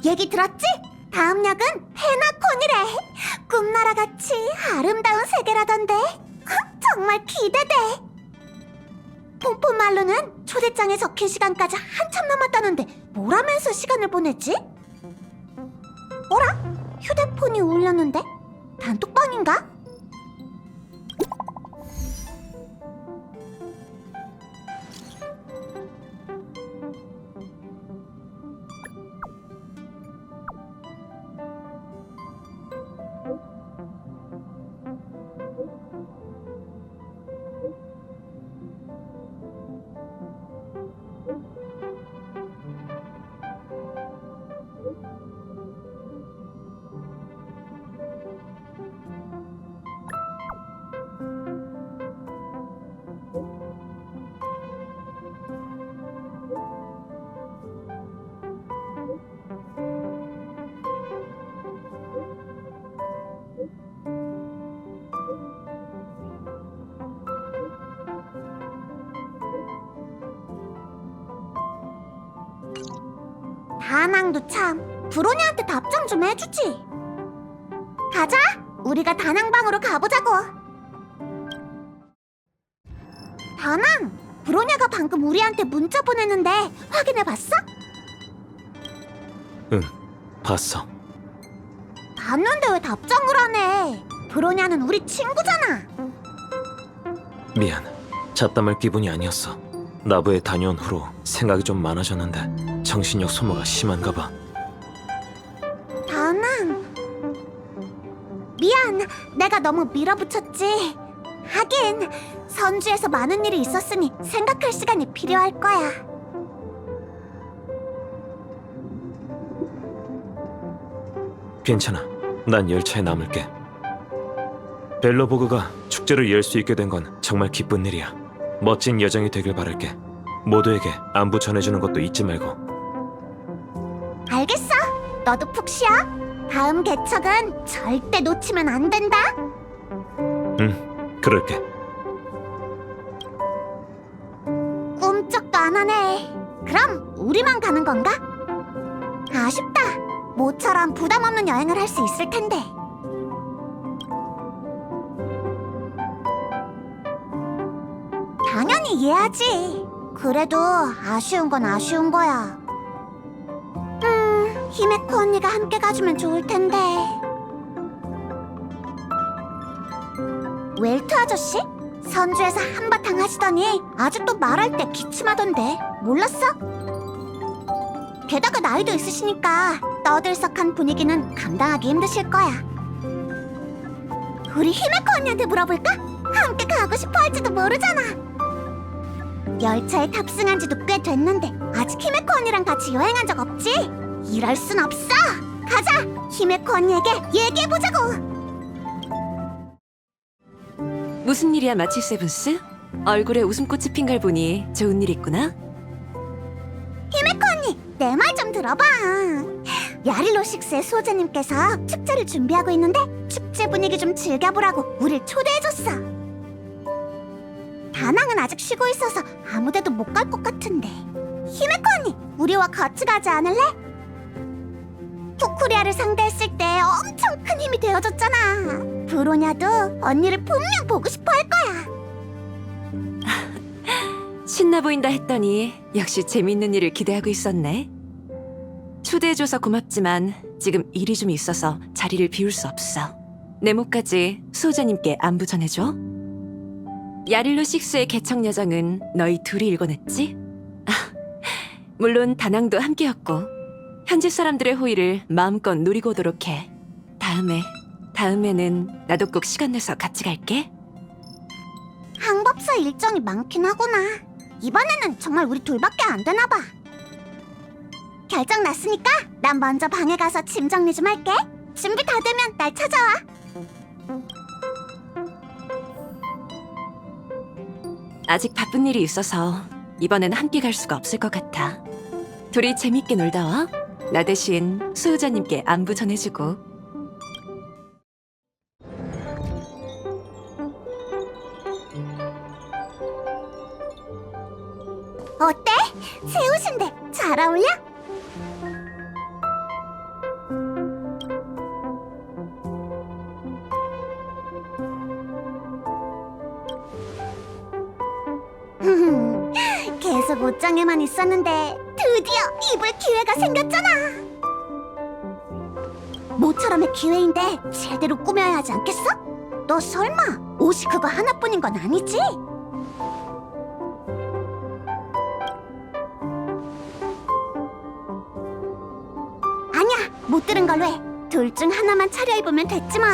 얘기 들었지? 다음 역은 페나콘이래. 꿈나라같이 아름다운 세계라던데. 정말 기대돼. 폼폼 말로는 초대장에 적힌 시간까지 한참 남았다는데 뭘 하면서 시간을 보냈지? 어라? 휴대폰이 울렸는데? 단톡방인가? 다낭도 참 브로니한테 답장 좀 해주지. 가자. 우리가 다낭방으로 가보자고. 다낭, 브로냐가 방금 우리한테 문자 보냈는데 확인해봤어? 응, 봤어. 봤는데 왜 답장을 안 해? 브로냐는 우리 친구잖아. 미안. 잡담할 기분이 아니었어. 나부에 다녀온 후로 생각이 좀 많아졌는데 정신력 소모가 심한가 봐. 다낭, 미안. 내가 너무 밀어붙였지. 하긴 선주에서 많은 일이 있었으니 생각할 시간이 필요할 거야. 괜찮아. 난 열차에 남을게. 벨로보그가 축제를 열 수 있게 된 건 정말 기쁜 일이야. 멋진 여정이 되길 바랄게. 모두에게 안부 전해주는 것도 잊지 말고. 알겠어. 너도 푹 쉬어. 다음 개척은 절대 놓치면 안 된다. 응, 그럴게. 꿈쩍도 안 하네. 그럼 우리만 가는 건가? 아쉽다. 모처럼 부담 없는 여행을 할 수 있을 텐데. 당연히 이해하지. 그래도 아쉬운 건 아쉬운 거야. 히메코 언니가 함께 가주면 좋을 텐데. 웰트 아저씨? 선주에서 한바탕 하시더니 아직도 말할 때 기침하던데 몰랐어? 게다가 나이도 있으시니까 떠들썩한 분위기는 감당하기 힘드실 거야. 우리 히메코 언니한테 물어볼까? 함께 가고 싶어 할지도 모르잖아. 열차에 탑승한 지도 꽤 됐는데 아직 히메코 언니랑 같이 여행한 적 없지? 이럴 순 없어! 가자! 히메코 언니에게 얘기해보자고! 무슨 일이야, 마치 세븐스? 얼굴에 웃음꽃이 핀 걸 보니 좋은 일 있구나? 히메코 언니, 내 말 좀 들어봐. 야릴로식스의 수호자님께서 축제를 준비하고 있는데 축제 분위기 좀 즐겨보라고 우릴 초대해줬어. 다낭은 아직 쉬고 있어서 아무데도 못 갈 것 같은데. 히메코 언니, 우리와 같이 가지 않을래? 쿠쿠리아를 상대했을 때 엄청 큰 힘이 되어줬잖아. 브로냐도 언니를 분명 보고 싶어 할 거야. 신나 보인다 했더니 역시 재밌는 일을 기대하고 있었네. 초대해줘서 고맙지만 지금 일이 좀 있어서 자리를 비울 수 없어. 네모까지 수호자님께 안부 전해줘. 야릴로 6의 개척 여정은 너희 둘이 일궈냈지? 물론 다낭도 함께였고 현지 사람들의 호의를 마음껏 누리고 오도록 해. 다음에는 나도 꼭 시간 내서 같이 갈게. 항법사 일정이 많긴 하구나. 이번에는 정말 우리 둘밖에 안 되나 봐. 결정 났으니까 난 먼저 방에 가서 짐 정리 좀 할게. 준비 다 되면 날 찾아와. 아직 바쁜 일이 있어서 이번엔 함께 갈 수가 없을 것 같아. 둘이 재밌게 놀다 와. 나 대신 수호자님께 안부 전해주고. 어때? 새 옷인데 잘 어울려? 복장에만 있었는데 드디어 입을 기회가 생겼잖아. 모처럼의 기회인데 제대로 꾸며야 하지 않겠어? 너 설마 옷이 그거 하나뿐인 건 아니지? 아니야, 못 들은 걸로 해. 둘 중 하나만 차려입으면 됐지 뭐.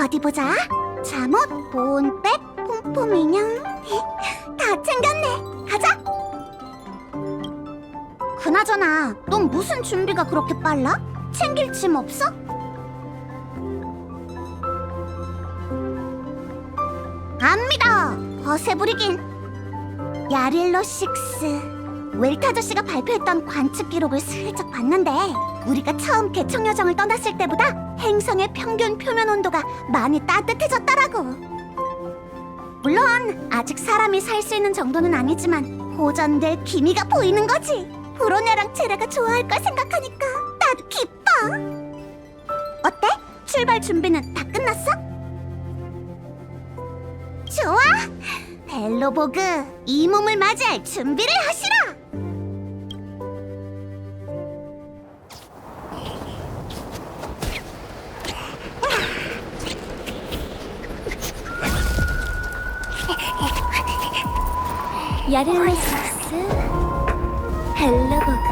어디 보자. 잠옷, 보온백, 폼폼 인형 다 챙겼네. 가자. 그나저나 넌 무슨 준비가 그렇게 빨라? 챙길 짐 없어? 안 믿어. 거세 부리긴. 야릴로 식스. 웰트 아저씨가 발표했던 관측 기록을 슬쩍 봤는데 우리가 처음 개척 여정을 떠났을 때보다 행성의 평균 표면 온도가 많이 따뜻해졌더라고. 물론 아직 사람이 살 수 있는 정도는 아니지만 호전될 기미가 보이는 거지. 브로냐랑 제라가 좋아할 걸 생각하니까 나도 기뻐. 어때? 출발 준비는 다 끝났어? 좋아! 벨로보그, 이 몸을 맞이할 준비를 하시라! 야릴로식스, 벨로보그.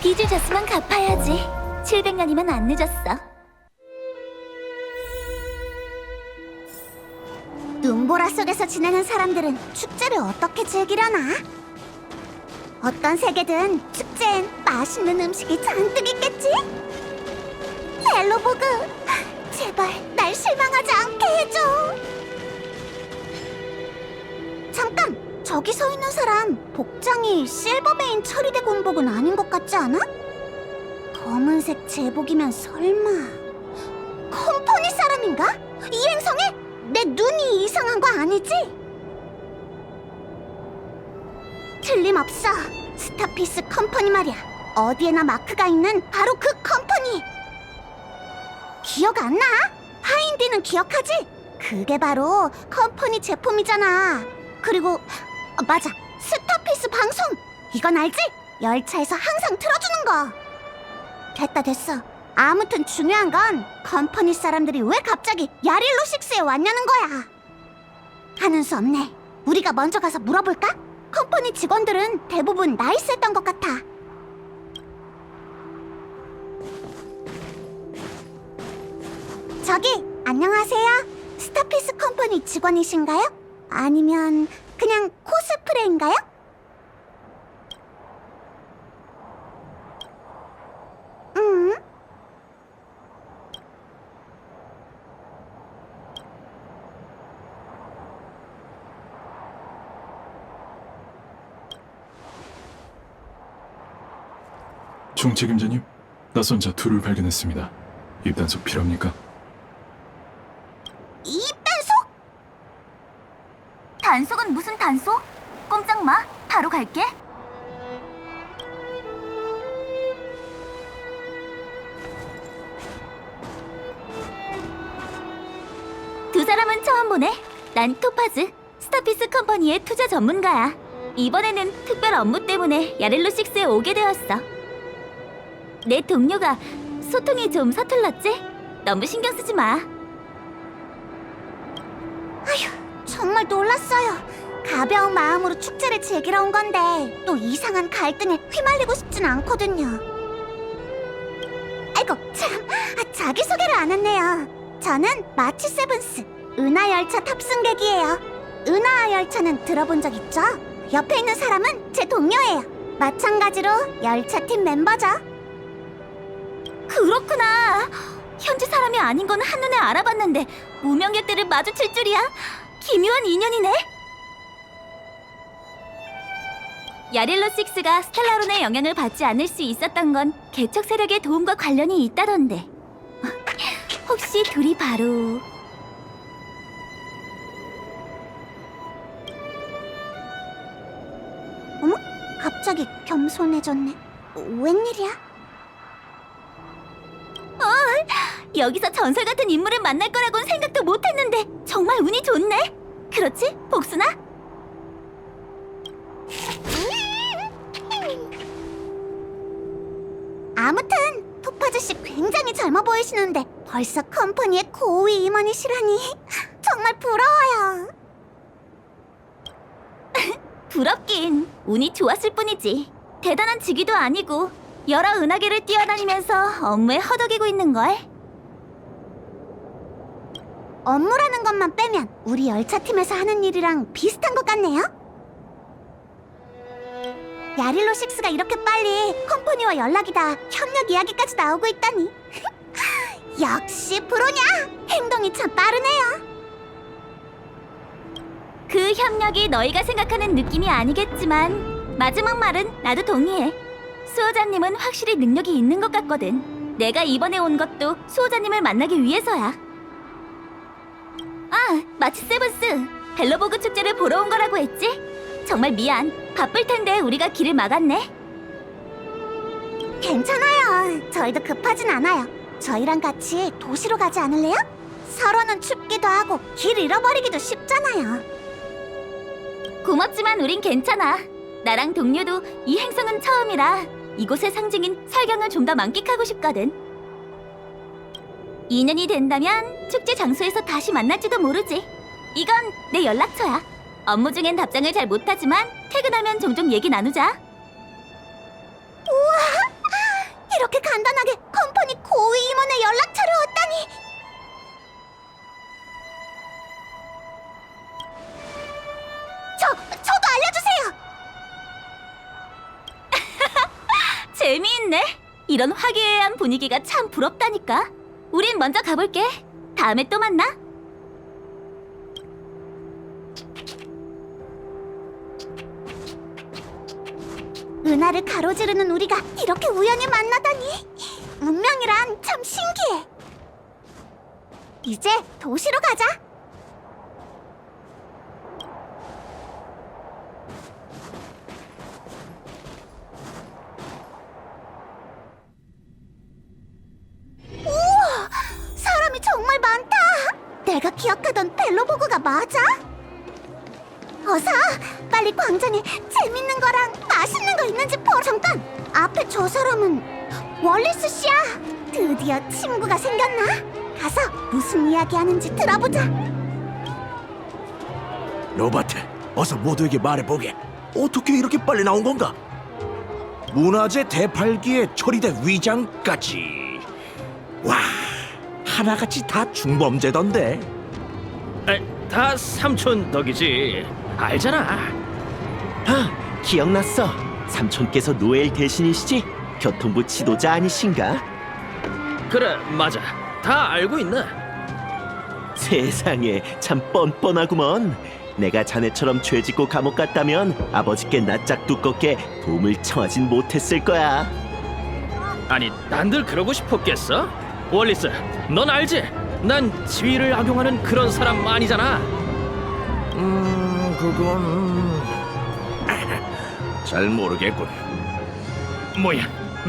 빚을 졌으면 갚아야지. 700년이면 안 늦었어. 눈보라 속에서 지내는 사람들은 축제를 어떻게 즐기려나? 어떤 세계든 축제엔 맛있는 음식이 잔뜩 있겠지? 벨로보그, 제발 날 실망하지 않게 해줘. 잠깐, 저기 서 있는 사람 복장이 실버메인 처리대 군복은 아닌 것 같지 않아? 검은색 제복이면 설마 컴퍼니 사람인가? 이 행성에? 내 눈이 이상한 거 아니지? 틀림없어. 스타피스 컴퍼니 말이야. 어디에나 마크가 있는 바로 그 컴퍼니. 기억 안 나? 하인디는 기억하지? 그게 바로 컴퍼니 제품이잖아. 그리고 맞아, 스타피스 방송. 이건 알지? 열차에서 항상 틀어주는 거. 됐어. 아무튼 중요한 건 컴퍼니 사람들이 왜 갑자기 야릴로 식스에 왔냐는 거야. 하는 수 없네. 우리가 먼저 가서 물어볼까? 컴퍼니 직원들은 대부분 나이스했던 것 같아. 저기, 안녕하세요. 스타피스 컴퍼니 직원이신가요? 아니면 그냥 코스프레인가요? 총책임자님, 낯선 자 둘을 발견했습니다. 입단속 필요합니까? 입단속? 단속은 무슨 단속? 꼼짝 마. 바로 갈게. 두 사람은 처음 보네. 난 토파즈, 스타피스 컴퍼니의 투자 전문가야. 이번에는 특별 업무 때문에 야렐로 식스에 오게 되었어. 내 동료가 소통이 좀 서툴렀지? 너무 신경 쓰지 마. 아휴, 정말 놀랐어요. 가벼운 마음으로 축제를 즐기러 온 건데 또 이상한 갈등에 휘말리고 싶진 않거든요. 아이고 참, 자기소개를 안 했네요. 저는 마치 세븐스, 은하 열차 탑승객이에요. 은하 열차는 들어본 적 있죠? 옆에 있는 사람은 제 동료예요. 마찬가지로 열차팀 멤버죠. 그렇구나. 현지 사람이 아닌 건 한눈에 알아봤는데 무명객들을 마주칠 줄이야. 기묘한 인연이네. 야릴로 식스가 스텔라론의 영향을 받지 않을 수 있었던 건 개척 세력의 도움과 관련이 있다던데. 혹시 둘이 바로... 어머? 갑자기 겸손해졌네. 웬일이야? 여기서 전설 같은 인물을 만날 거라고는 생각도 못했는데 정말 운이 좋네. 그렇지, 복순아? 아무튼 토프 아저씨 굉장히 젊어 보이시는데 벌써 컴퍼니의 고위 임원이시라니 정말 부러워요. 부럽긴 운이 좋았을 뿐이지. 대단한 직위도 아니고 여러 은하계를 뛰어다니면서 업무에 허덕이고 있는걸. 업무라는 것만 빼면 우리 열차팀에서 하는 일이랑 비슷한 것 같네요. 야릴로 6가 이렇게 빨리 컴퍼니와 연락이 다 협력 이야기까지 나오고 있다니 역시 프로냐! 행동이 참 빠르네요. 그 협력이 너희가 생각하는 느낌이 아니겠지만 마지막 말은 나도 동의해. 수호자님은 확실히 능력이 있는 것 같거든. 내가 이번에 온 것도 수호자님을 만나기 위해서야. 아, 마치 세븐스 벨로보그 축제를 보러 온 거라고 했지? 정말 미안. 바쁠 텐데 우리가 길을 막았네. 괜찮아요. 저희도 급하진 않아요. 저희랑 같이 도시로 가지 않을래요? 서로는 춥기도 하고 길 잃어버리기도 쉽잖아요. 고맙지만 우린 괜찮아. 나랑 동료도 이 행성은 처음이라 이곳의 상징인 설경을 좀 더 만끽하고 싶거든. 2년이 된다면 축제 장소에서 다시 만날지도 모르지. 이건 내 연락처야. 업무 중엔 답장을 잘 못하지만 퇴근하면 종종 얘기 나누자. 우와! 이렇게 간단하게 컴퍼니 고위 임원의 연락처를 얻다니! 저도 알려주세요! 재미있네. 이런 화기애애한 분위기가 참 부럽다니까. 우린 먼저 가볼게. 다음에 또 만나. 은하를 가로지르는 우리가 이렇게 우연히 만나다니. 운명이란 참 신기해. 이제 도시로 가자. 우와! 사람이 정말 많다. 내가 기억하던 벨로보그가 맞아? 어서 빨리 광장에 재밌는 거랑 맛있는 거 있는지 보러. 잠깐! 앞에 저 사람은 월리스 씨야. 드디어 친구가 생겼나? 가서 무슨 이야기 하는지 들어보자. 로버트, 어서 모두에게 말해보게. 어떻게 이렇게 빨리 나온 건가? 문화재 대팔기에 처리된 위장까지. 와, 하나같이 다 중범죄던데. 다 삼촌 덕이지. 알잖아. 아, 기억났어. 삼촌께서 노엘 대신이시지? 교통부 지도자 아니신가? 그래, 맞아. 다 알고 있네. 세상에 참 뻔뻔하구먼. 내가 자네처럼 죄짓고 감옥 갔다면 아버지께 낯짝 두껍게 도움을 청하진 못했을 거야. 아니, 난들 그러고 싶었겠어? 월리스, 넌 알지? 난 지위를 악용하는 그런 사람 아니잖아. 그건 잘 모르겠군. 뭐야,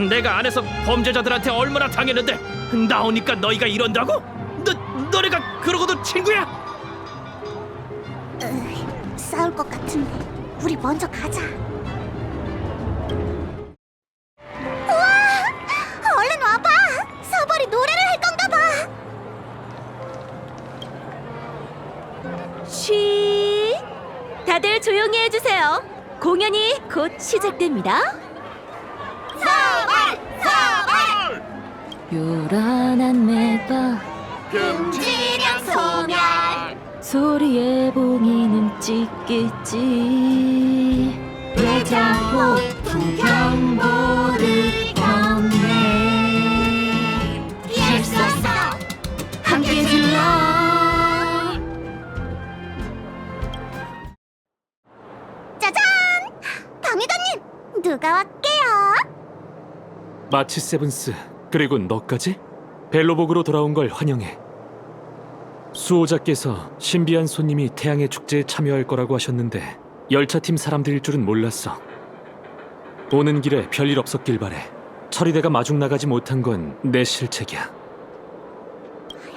내가 안에서 범죄자들한테 얼마나 당했는데 나오니까 너희가 이런다고? 너네가 그러고도 친구야? 싸울 것 같은데 우리 먼저 가자. 우와! 얼른 와봐. 서벌이 노래를 할 건가 봐. 쉬. 다들 조용히 해주세요. 공연이 곧 시작됩니다. 서벌! 서벌! 요란한 매가 금지령 소멸. 소리에 봉이는 찍겠지. 대장폭풍 경보를 경내. 피할 수 없어. 함께 질러. 짜잔! 방위관님, 누가 왔게요? 마치 세븐스, 그리고 너까지? 벨로복으로 돌아온 걸 환영해. 수호자께서 신비한 손님이 태양의 축제에 참여할 거라고 하셨는데 열차팀 사람들일 줄은 몰랐어. 오는 길에 별일 없었길 바래. 처리대가 마중 나가지 못한 건 내 실책이야.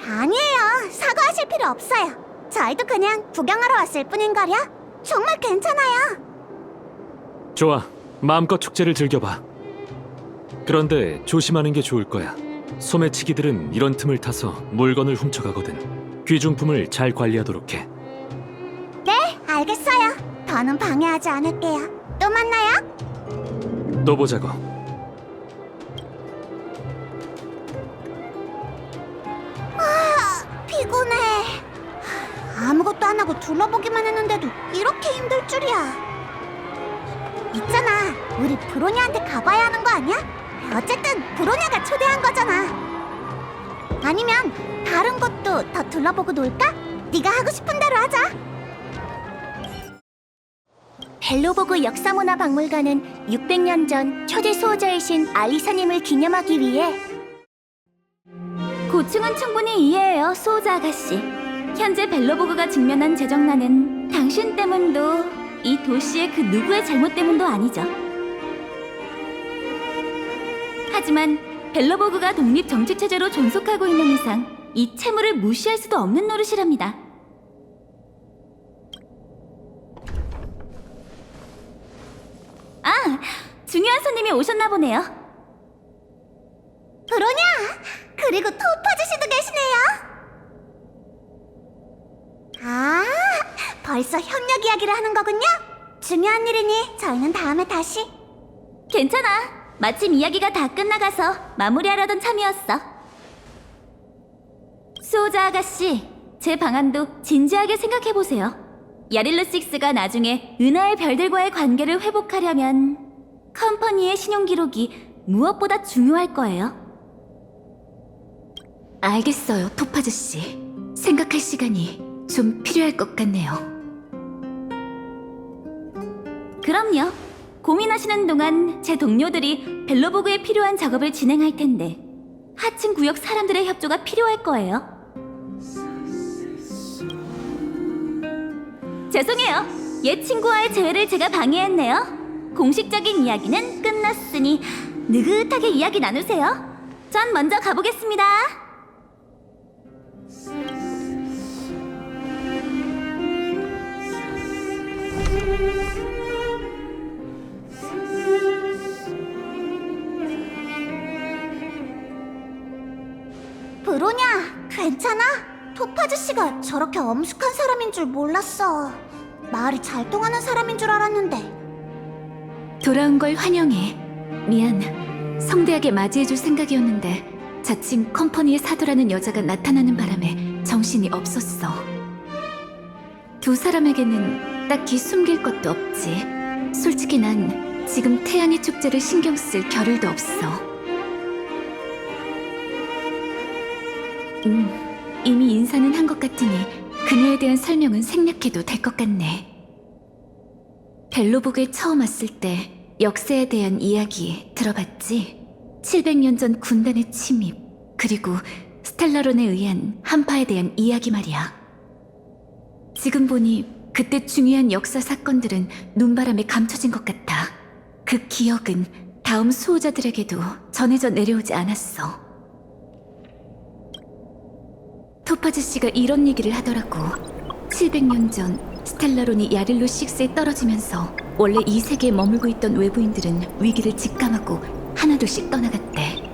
아니에요. 사과하실 필요 없어요. 저희도 그냥 구경하러 왔을 뿐인걸요. 정말 괜찮아요. 좋아, 마음껏 축제를 즐겨봐. 그런데 조심하는 게 좋을 거야. 소매치기들은 이런 틈을 타서 물건을 훔쳐가거든. 귀중품을 잘 관리하도록 해. 네, 알겠어요. 더는 방해하지 않을게요. 또 만나요. 또 보자고. 피곤해. 아무것도 안 하고 둘러보기만 했는데도 이렇게 힘들 줄이야. 있잖아, 우리 브로냐한테 가봐야 하는 거 아니야? 어쨌든 브로냐가 초대한 거잖아. 아니면 다른 곳도 더 둘러보고 놀까? 네가 하고 싶은 대로 하자. 벨로보그 역사문화박물관은 600년 전 초대 수호자이신 알리사님을 기념하기 위해 고충은 충분히 이해해요, 수호자 아가씨. 현재 벨로보그가 직면한 재정난은 당신 때문도 이 도시의 그 누구의 잘못 때문도 아니죠. 하지만 벨로보그가 독립 정치 체제로 존속하고 있는 이상 이 채무를 무시할 수도 없는 노릇이랍니다. 아, 중요한 손님이 오셨나 보네요. 브로냐! 그리고 토파즈씨도 계시네요. 아, 벌써 협력 이야기를 하는 거군요. 중요한 일이니 저희는 다음에 다시. 괜찮아. 마침 이야기가 다 끝나가서 마무리하려던 참이었어. 수호자 아가씨, 제 방안도 진지하게 생각해보세요. 야릴로 식스가 나중에 은하의 별들과의 관계를 회복하려면 컴퍼니의 신용기록이 무엇보다 중요할 거예요. 알겠어요, 토파즈 씨. 생각할 시간이 좀 필요할 것 같네요. 그럼요. 고민하시는 동안 제 동료들이 벨로보그에 필요한 작업을 진행할 텐데 하층 구역 사람들의 협조가 필요할 거예요. 죄송해요. 옛 친구와의 재회를 제가 방해했네요. 공식적인 이야기는 끝났으니 느긋하게 이야기 나누세요. 전 먼저 가보겠습니다. 브로냐, 괜찮아? 토파즈 씨가 저렇게 엄숙한 사람인 줄 몰랐어. 말이 잘 통하는 사람인 줄 알았는데. 돌아온 걸 환영해. 미안. 성대하게 맞이해줄 생각이었는데 자칭 컴퍼니의 사도라는 여자가 나타나는 바람에 정신이 없었어. 두 사람에게는 딱히 숨길 것도 없지. 솔직히 난 지금 태양의 축제를 신경 쓸 겨를도 없어. 이미 인사는 한 것 같으니 그녀에 대한 설명은 생략해도 될 것 같네. 벨로보그에 처음 왔을 때 역사에 대한 이야기 들어봤지? 700년 전 군단의 침입, 그리고 스텔라론에 의한 한파에 대한 이야기 말이야. 지금 보니 그때 중요한 역사 사건들은 눈바람에 감춰진 것 같아. 그 기억은 다음 수호자들에게도 전해져 내려오지 않았어. 토파즈 씨가 이런 얘기를 하더라고. 700년 전 스텔라론이 야릴로 6에 떨어지면서 원래 이 세계에 머물고 있던 외부인들은 위기를 직감하고 하나둘씩 떠나갔대.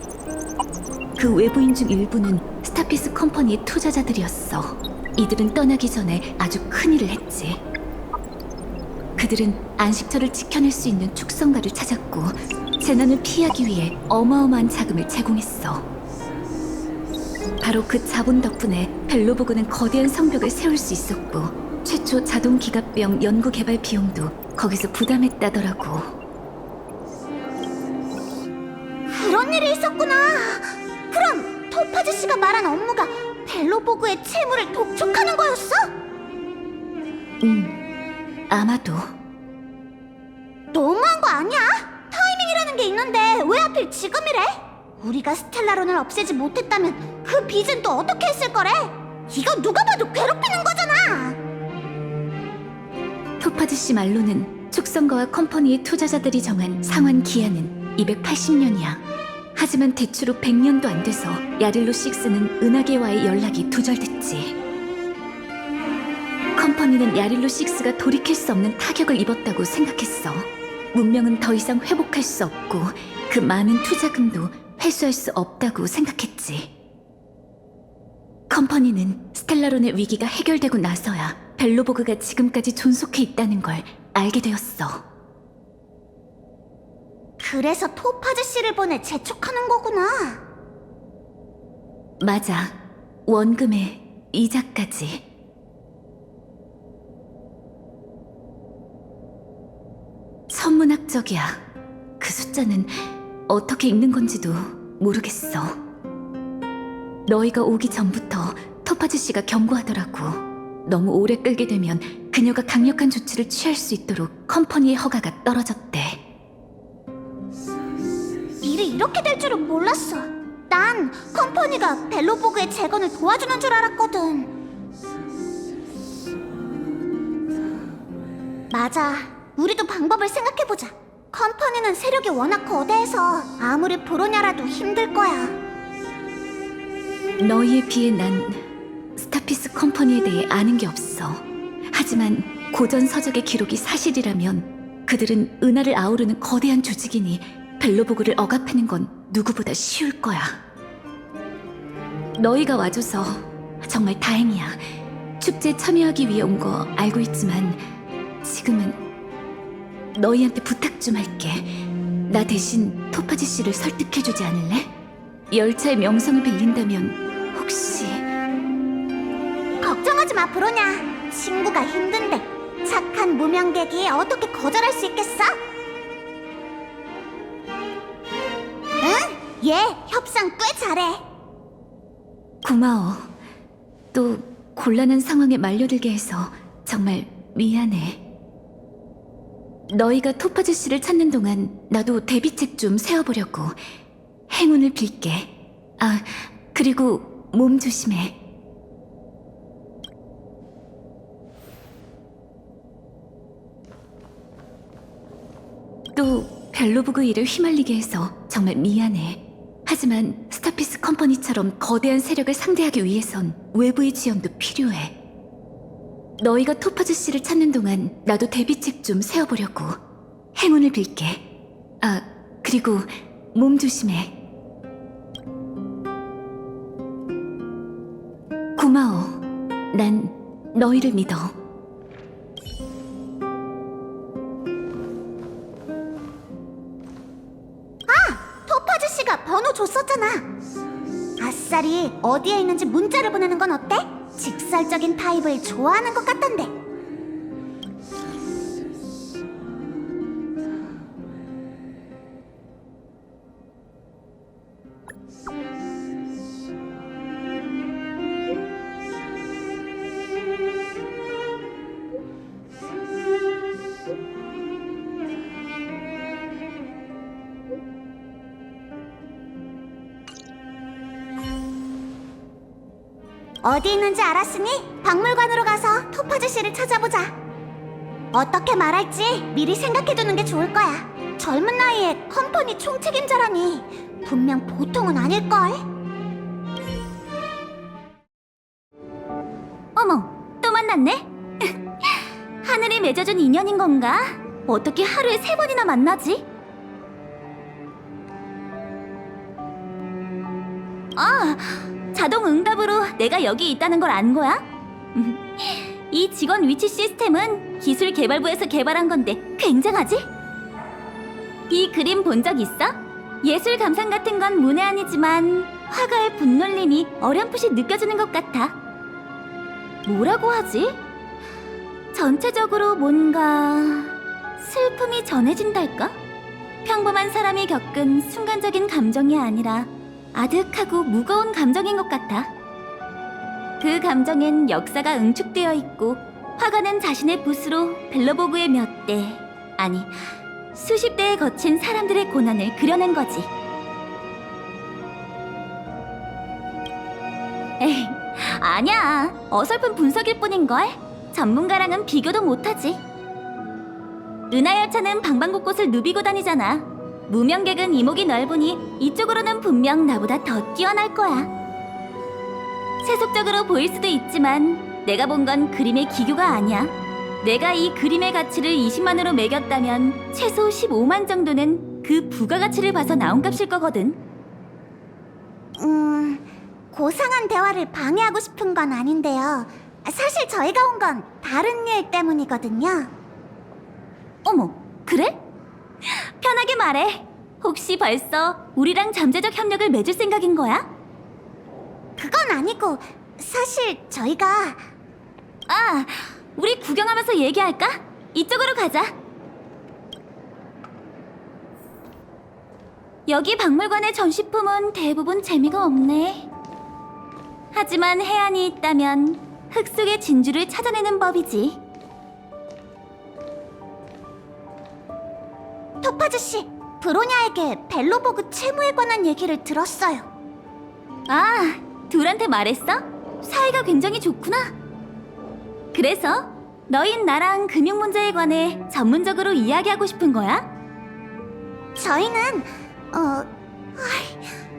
그 외부인 중 일부는 스타피스 컴퍼니의 투자자들이었어. 이들은 떠나기 전에 아주 큰일을 했지. 그들은 안식처를 지켜낼 수 있는 축성가를 찾았고 재난을 피하기 위해 어마어마한 자금을 제공했어. 바로 그 자본 덕분에 벨로보그는 거대한 성벽을 세울 수 있었고 최초 자동 기갑병 연구 개발 비용도 거기서 부담했다더라고. 그런 일이 있었구나. 그럼 토파즈 씨가 말한 업무가 벨로보그의 채무를 독촉하는 거였어? 아마도. 너무한 거 아니야? 타이밍이라는 게 있는데 왜 하필 지금이래? 우리가 스텔라론을 없애지 못했다면 그 빚은 또 어떻게 했을 거래? 이거 누가 봐도 괴롭히는 거잖아. 토파즈 씨 말로는 축성가와 컴퍼니의 투자자들이 정한 상환 기한은 280년이야. 하지만 대출 후 100년도 안 돼서 야릴로 6는 은하계와의 연락이 두절됐지. 컴퍼니는 야릴로 6가 돌이킬 수 없는 타격을 입었다고 생각했어. 문명은 더 이상 회복할 수 없고 그 많은 투자금도 회수할 수 없다고 생각했지. 컴퍼니는 스텔라론의 위기가 해결되고 나서야 벨로보그가 지금까지 존속해 있다는 걸 알게 되었어. 그래서 토파즈 씨를 보내 재촉하는 거구나. 맞아. 원금에 이자까지. 천문학적이야. 그 숫자는 어떻게 읽는 건지도 모르겠어. 너희가 오기 전부터 토파즈 씨가 경고하더라고. 너무 오래 끌게 되면 그녀가 강력한 조치를 취할 수 있도록 컴퍼니의 허가가 떨어졌대. 일이 이렇게 될 줄은 몰랐어. 난 컴퍼니가 벨로보그의 재건을 도와주는 줄 알았거든. 맞아. 우리도 방법을 생각해보자. 컴퍼니는 세력이 워낙 거대해서 아무리 브로냐라도 힘들 거야. 너희에 비해 난 스타피스 컴퍼니에 대해 아는 게 없어. 하지만 고전 서적의 기록이 사실이라면 그들은 은하를 아우르는 거대한 조직이니 벨로보그를 억압하는 건 누구보다 쉬울 거야. 너희가 와줘서 정말 다행이야. 축제에 참여하기 위해 온 거 알고 있지만 지금은 너희한테 부탁 좀 할게. 나 대신 토파즈 씨를 설득해주지 않을래? 열차의 명성을 빌린다면 혹시... 걱정하지 마, 브로냐. 친구가 힘든데 착한 무명객이 어떻게 거절할 수 있겠어? 응? 얘 협상 꽤 잘해. 고마워. 또 곤란한 상황에 말려들게 해서 정말 미안해. 너희가 토파즈 씨를 찾는 동안 나도 데뷔책 좀 세워보려고. 행운을 빌게. 아, 그리고 몸 조심해. 또 벨로보그 일을 휘말리게 해서 정말 미안해. 하지만 스타피스 컴퍼니처럼 거대한 세력을 상대하기 위해선 외부의 지원도 필요해. 너희가 토파즈 씨를 찾는 동안 나도 데뷔책 좀 세워보려고. 행운을 빌게. 아, 그리고 몸 조심해. 고마워. 난 너희를 믿어. 토파즈 씨가 번호 줬었잖아. 아싸리 어디에 있는지 문자를 보내는 건 어때? 직설적인 타입을 좋아하는 것 같던데. 어디 있는지 알았으니 박물관으로 가서 토파즈 씨를 찾아보자. 어떻게 말할지 미리 생각해두는 게 좋을 거야. 젊은 나이에 컴퍼니 총책임자라니 분명 보통은 아닐걸. 어머, 또 만났네? 하늘이 맺어준 인연인 건가? 어떻게 하루에 3번이나 만나지? 아, 자동 응답으로 내가 여기 있다는 걸 안 거야? 이 직원 위치 시스템은 기술 개발부에서 개발한 건데 굉장하지? 이 그림 본 적 있어? 예술 감상 같은 건 문외한이지만 화가의 분놀림이 어렴풋이 느껴지는 것 같아. 뭐라고 하지? 전체적으로 뭔가 슬픔이 전해진달까? 평범한 사람이 겪은 순간적인 감정이 아니라 아득하고 무거운 감정인 것 같아. 그 감정엔 역사가 응축되어 있고 화가는 자신의 붓으로 벨로보그의 몇 대, 아니 수십 대에 거친 사람들의 고난을 그려낸 거지. 에이, 아니야. 어설픈 분석일 뿐인걸. 전문가랑은 비교도 못하지. 은하열차는 방방곳곳을 누비고 다니잖아. 무명객은 이목이 넓으니 이쪽으로는 분명 나보다 더 뛰어날 거야. 세속적으로 보일 수도 있지만 내가 본 건 그림의 기교가 아니야. 내가 이 그림의 가치를 20만으로 매겼다면 최소 15만 정도는 그 부가가치를 봐서 나온 값일 거거든. 고상한 대화를 방해하고 싶은 건 아닌데요. 사실 저희가 온 건 다른 일 때문이거든요. 어머, 그래? 편하게 말해. 혹시 벌써 우리랑 잠재적 협력을 맺을 생각인 거야? 그건 아니고 사실 저희가 우리 구경하면서 얘기할까? 이쪽으로 가자. 여기 박물관의 전시품은 대부분 재미가 없네. 하지만 해안이 있다면 흙 속의 진주를 찾아내는 법이지. 토파즈 씨, 브로냐에게 벨로보그 채무에 관한 얘기를 들었어요. 아, 둘한테 말했어? 사이가 굉장히 좋구나. 그래서 너흰 나랑 금융 문제에 관해 전문적으로 이야기하고 싶은 거야? 저희는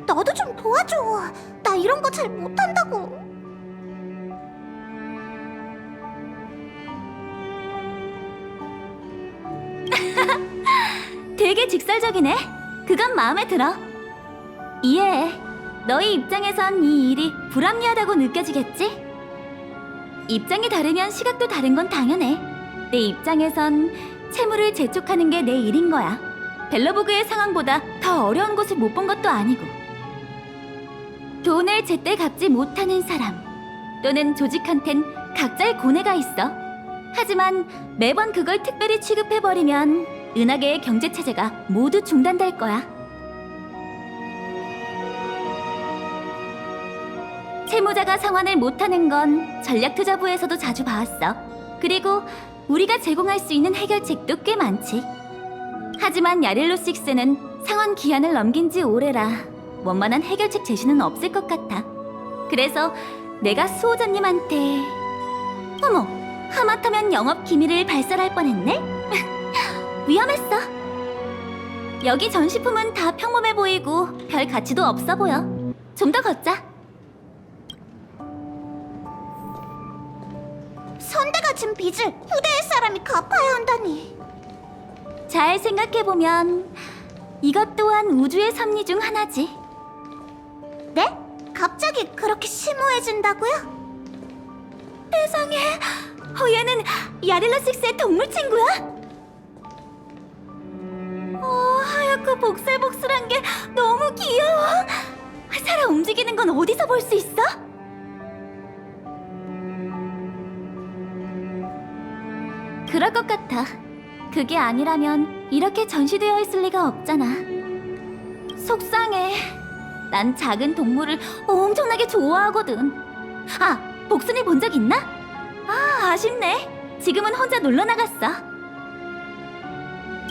너도 좀 도와줘. 나 이런 거 잘 못한다고. 되게 직설적이네. 그건 마음에 들어. 이해해. 너희 입장에선 이 일이 불합리하다고 느껴지겠지? 입장이 다르면 시각도 다른 건 당연해. 내 입장에선 채무를 재촉하는 게 내 일인 거야. 벨로보그의 상황보다 더 어려운 곳을 못 본 것도 아니고. 돈을 제때 갚지 못하는 사람 또는 조직한텐 각자의 고뇌가 있어. 하지만 매번 그걸 특별히 취급해버리면 은하계의 경제체제가 모두 중단될 거야. 채무자가 상환을 못하는 건 전략투자부에서도 자주 봐왔어. 그리고 우리가 제공할 수 있는 해결책도 꽤 많지. 하지만 야릴로6는 상환 기한을 넘긴 지 오래라 원만한 해결책 제시는 없을 것 같아. 그래서 내가 수호자님한테 어머, 하마터면 영업 기밀을 발설할 뻔했네? 위험했어. 여기 전시품은 다 평범해 보이고 별 가치도 없어 보여. 좀 더 걷자. 선대가 진 빚을 후대의 사람이 갚아야 한다니. 잘 생각해보면 이것 또한 우주의 섭리 중 하나지. 네? 갑자기 그렇게 심오해진다고요? 세상에, 얘는 야릴로6의 동물 친구야? 하얗고 복슬복슬한 게 너무 귀여워. 살아 움직이는 건 어디서 볼 수 있어? 그럴 것 같아. 그게 아니라면 이렇게 전시되어 있을 리가 없잖아. 속상해. 난 작은 동물을 엄청나게 좋아하거든. 복순이 본 적 있나? 아쉽네. 지금은 혼자 놀러 나갔어.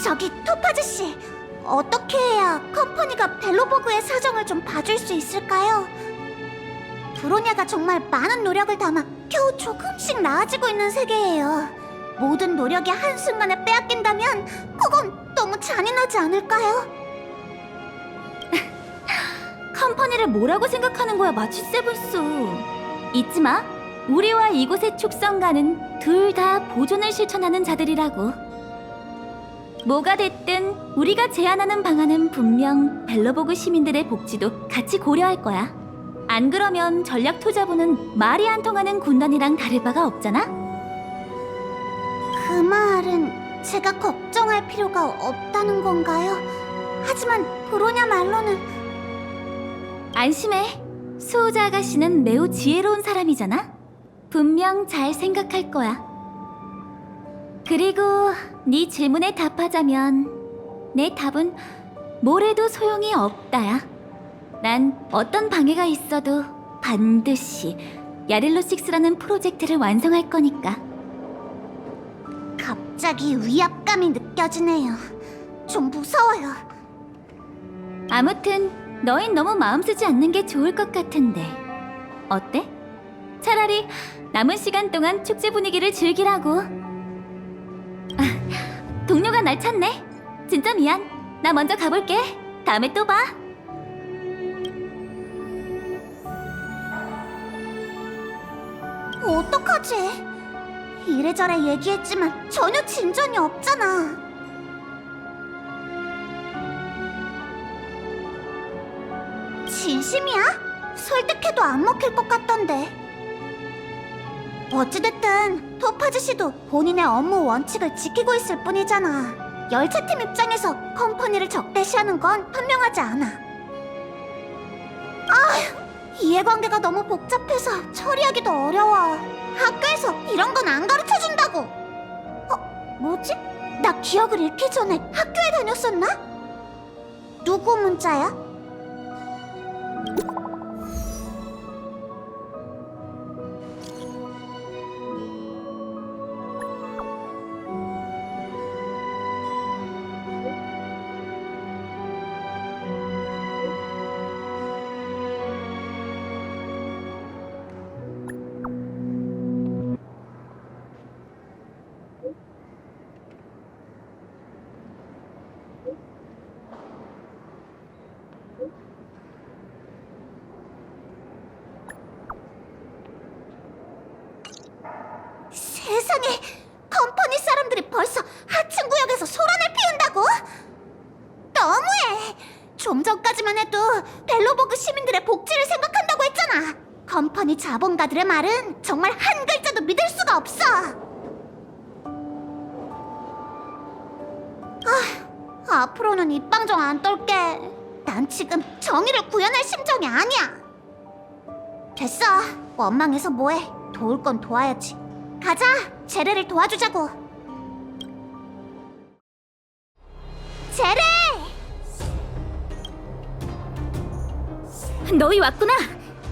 저기 토파즈 씨, 어떻게 해야 컴퍼니가 벨로보그의 사정을 좀 봐줄 수 있을까요? 브로냐가 정말 많은 노력을 담아 겨우 조금씩 나아지고 있는 세계예요. 모든 노력이 한순간에 빼앗긴다면 그건 너무 잔인하지 않을까요? 컴퍼니를 뭐라고 생각하는 거야, 마치 세븐스. 잊지 마, 우리와 이곳의 축성가는 둘 다 보존을 실천하는 자들이라고. 뭐가 됐든 우리가 제안하는 방안은 분명 벨로보그 시민들의 복지도 같이 고려할 거야. 안 그러면 전략투자부는 말이 안 통하는 군단이랑 다를 바가 없잖아? 그 말은 제가 걱정할 필요가 없다는 건가요? 하지만 브로냐 말로는 안심해. 수호자 아가씨는 매우 지혜로운 사람이잖아? 분명 잘 생각할 거야. 그리고 네 질문에 답하자면 내 답은 뭐래도 소용이 없다야. 난 어떤 방해가 있어도 반드시 야릴로6라는 프로젝트를 완성할 거니까. 갑자기 위압감이 느껴지네요. 좀 무서워요. 아무튼 너흰 너무 마음 쓰지 않는 게 좋을 것 같은데 어때? 차라리 남은 시간 동안 축제 분위기를 즐기라고. 동료가 날 찾네. 진짜 미안. 나 먼저 가볼게. 다음에 또 봐. 어떡하지? 이래저래 얘기했지만 전혀 진전이 없잖아. 진심이야? 설득해도 안 먹힐 것 같던데. 어찌됐든 토파즈 씨도 본인의 업무 원칙을 지키고 있을 뿐이잖아. 열차팀 입장에서 컴퍼니를 적대시하는 건 분명하지 않아. 아휴, 이해관계가 너무 복잡해서 처리하기도 어려워. 학교에서 이런 건 안 가르쳐준다고. 뭐지? 나 기억을 잃기 전에 학교에 다녔었나? 누구 문자야? 세상에, 컴퍼니 사람들이 벌써 하층 구역에서 소란을 피운다고? 너무해. 좀 전까지만 해도 벨로보그 시민들의 복지를 생각한다고 했잖아. 컴퍼니 자본가들의 말은 정말 한 글자도 믿을 수가 없어. 앞으로는 입방정 안 떨게. 난 지금 정의를 구현할 심정이 아니야. 됐어. 원망해서 뭐해. 도울 건 도와야지. 가자. 제레를 도와주자고. 제레! 너희 왔구나.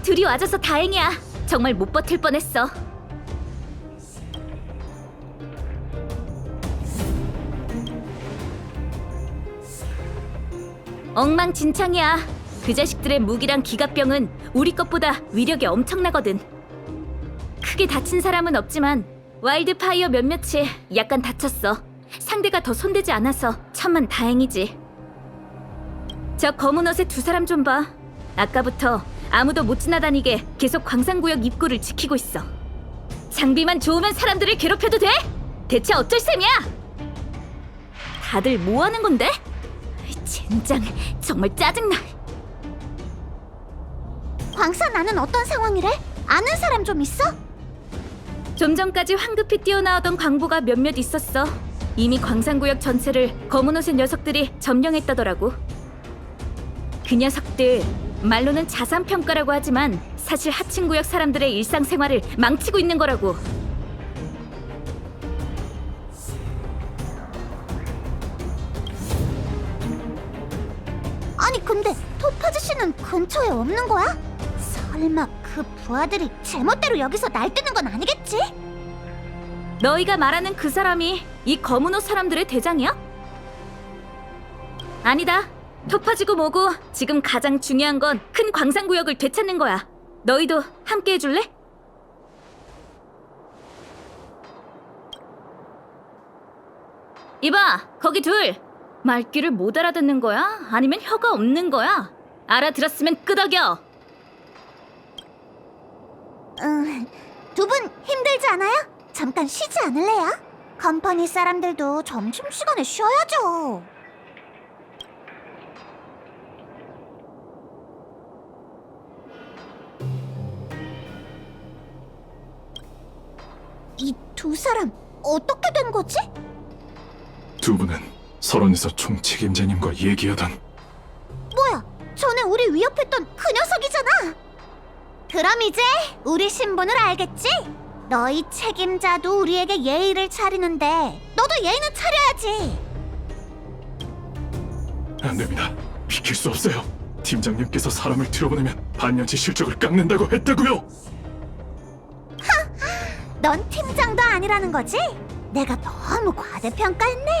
둘이 와줘서 다행이야. 정말 못 버틸 뻔했어. 엉망진창이야. 그 자식들의 무기랑 기갑병은 우리 것보다 위력이 엄청나거든. 크게 다친 사람은 없지만 와일드파이어 몇몇이 약간 다쳤어. 상대가 더 손대지 않아서 천만 다행이지. 저 검은 옷의 두 사람 좀 봐. 아까부터 아무도 못 지나다니게 계속 광산구역 입구를 지키고 있어. 장비만 좋으면 사람들을 괴롭혀도 돼? 대체 어쩔 셈이야? 다들 뭐 하는 건데? 젠장, 정말 짜증나. 광산 안은 어떤 상황이래? 아는 사람 좀 있어? 좀 전까지 황급히 뛰어나오던 광부가 몇몇 있었어. 이미 광산구역 전체를 검은 옷의 녀석들이 점령했다더라고. 그 녀석들 말로는 자산평가라고 하지만 사실 하층구역 사람들의 일상생활을 망치고 있는 거라고. 아니 근데 토파즈 씨는 근처에 없는 거야? 설마 그 부하들이 제멋대로 여기서 날뛰는 건 아니겠지? 너희가 말하는 그 사람이 이 검은 옷 사람들의 대장이야? 아니다. 토파지고 뭐고 지금 가장 중요한 건 큰 광산구역을 되찾는 거야. 너희도 함께 해줄래? 이봐, 거기 둘! 말귀를 못 알아듣는 거야? 아니면 혀가 없는 거야? 알아들었으면 끄덕여! 두 분 힘들지 않아요? 잠깐 쉬지 않을래요? 컴퍼니 사람들도 점심시간에 쉬어야죠. 이 두 사람 어떻게 된 거지? 두 분은 설원에서 총책임자님과 얘기하던 뭐야, 전에 우리 위협했던 그 녀석이잖아. 그럼 이제 우리 신분을 알겠지? 너희 책임자도 우리에게 예의를 차리는데 너도 예의는 차려야지. 안 됩니다. 비킬 수 없어요. 팀장님께서 사람을 들여보내면 반년치 실적을 깎는다고 했다고요. 넌 팀장도 아니라는 거지? 내가 너무 과대평가했네.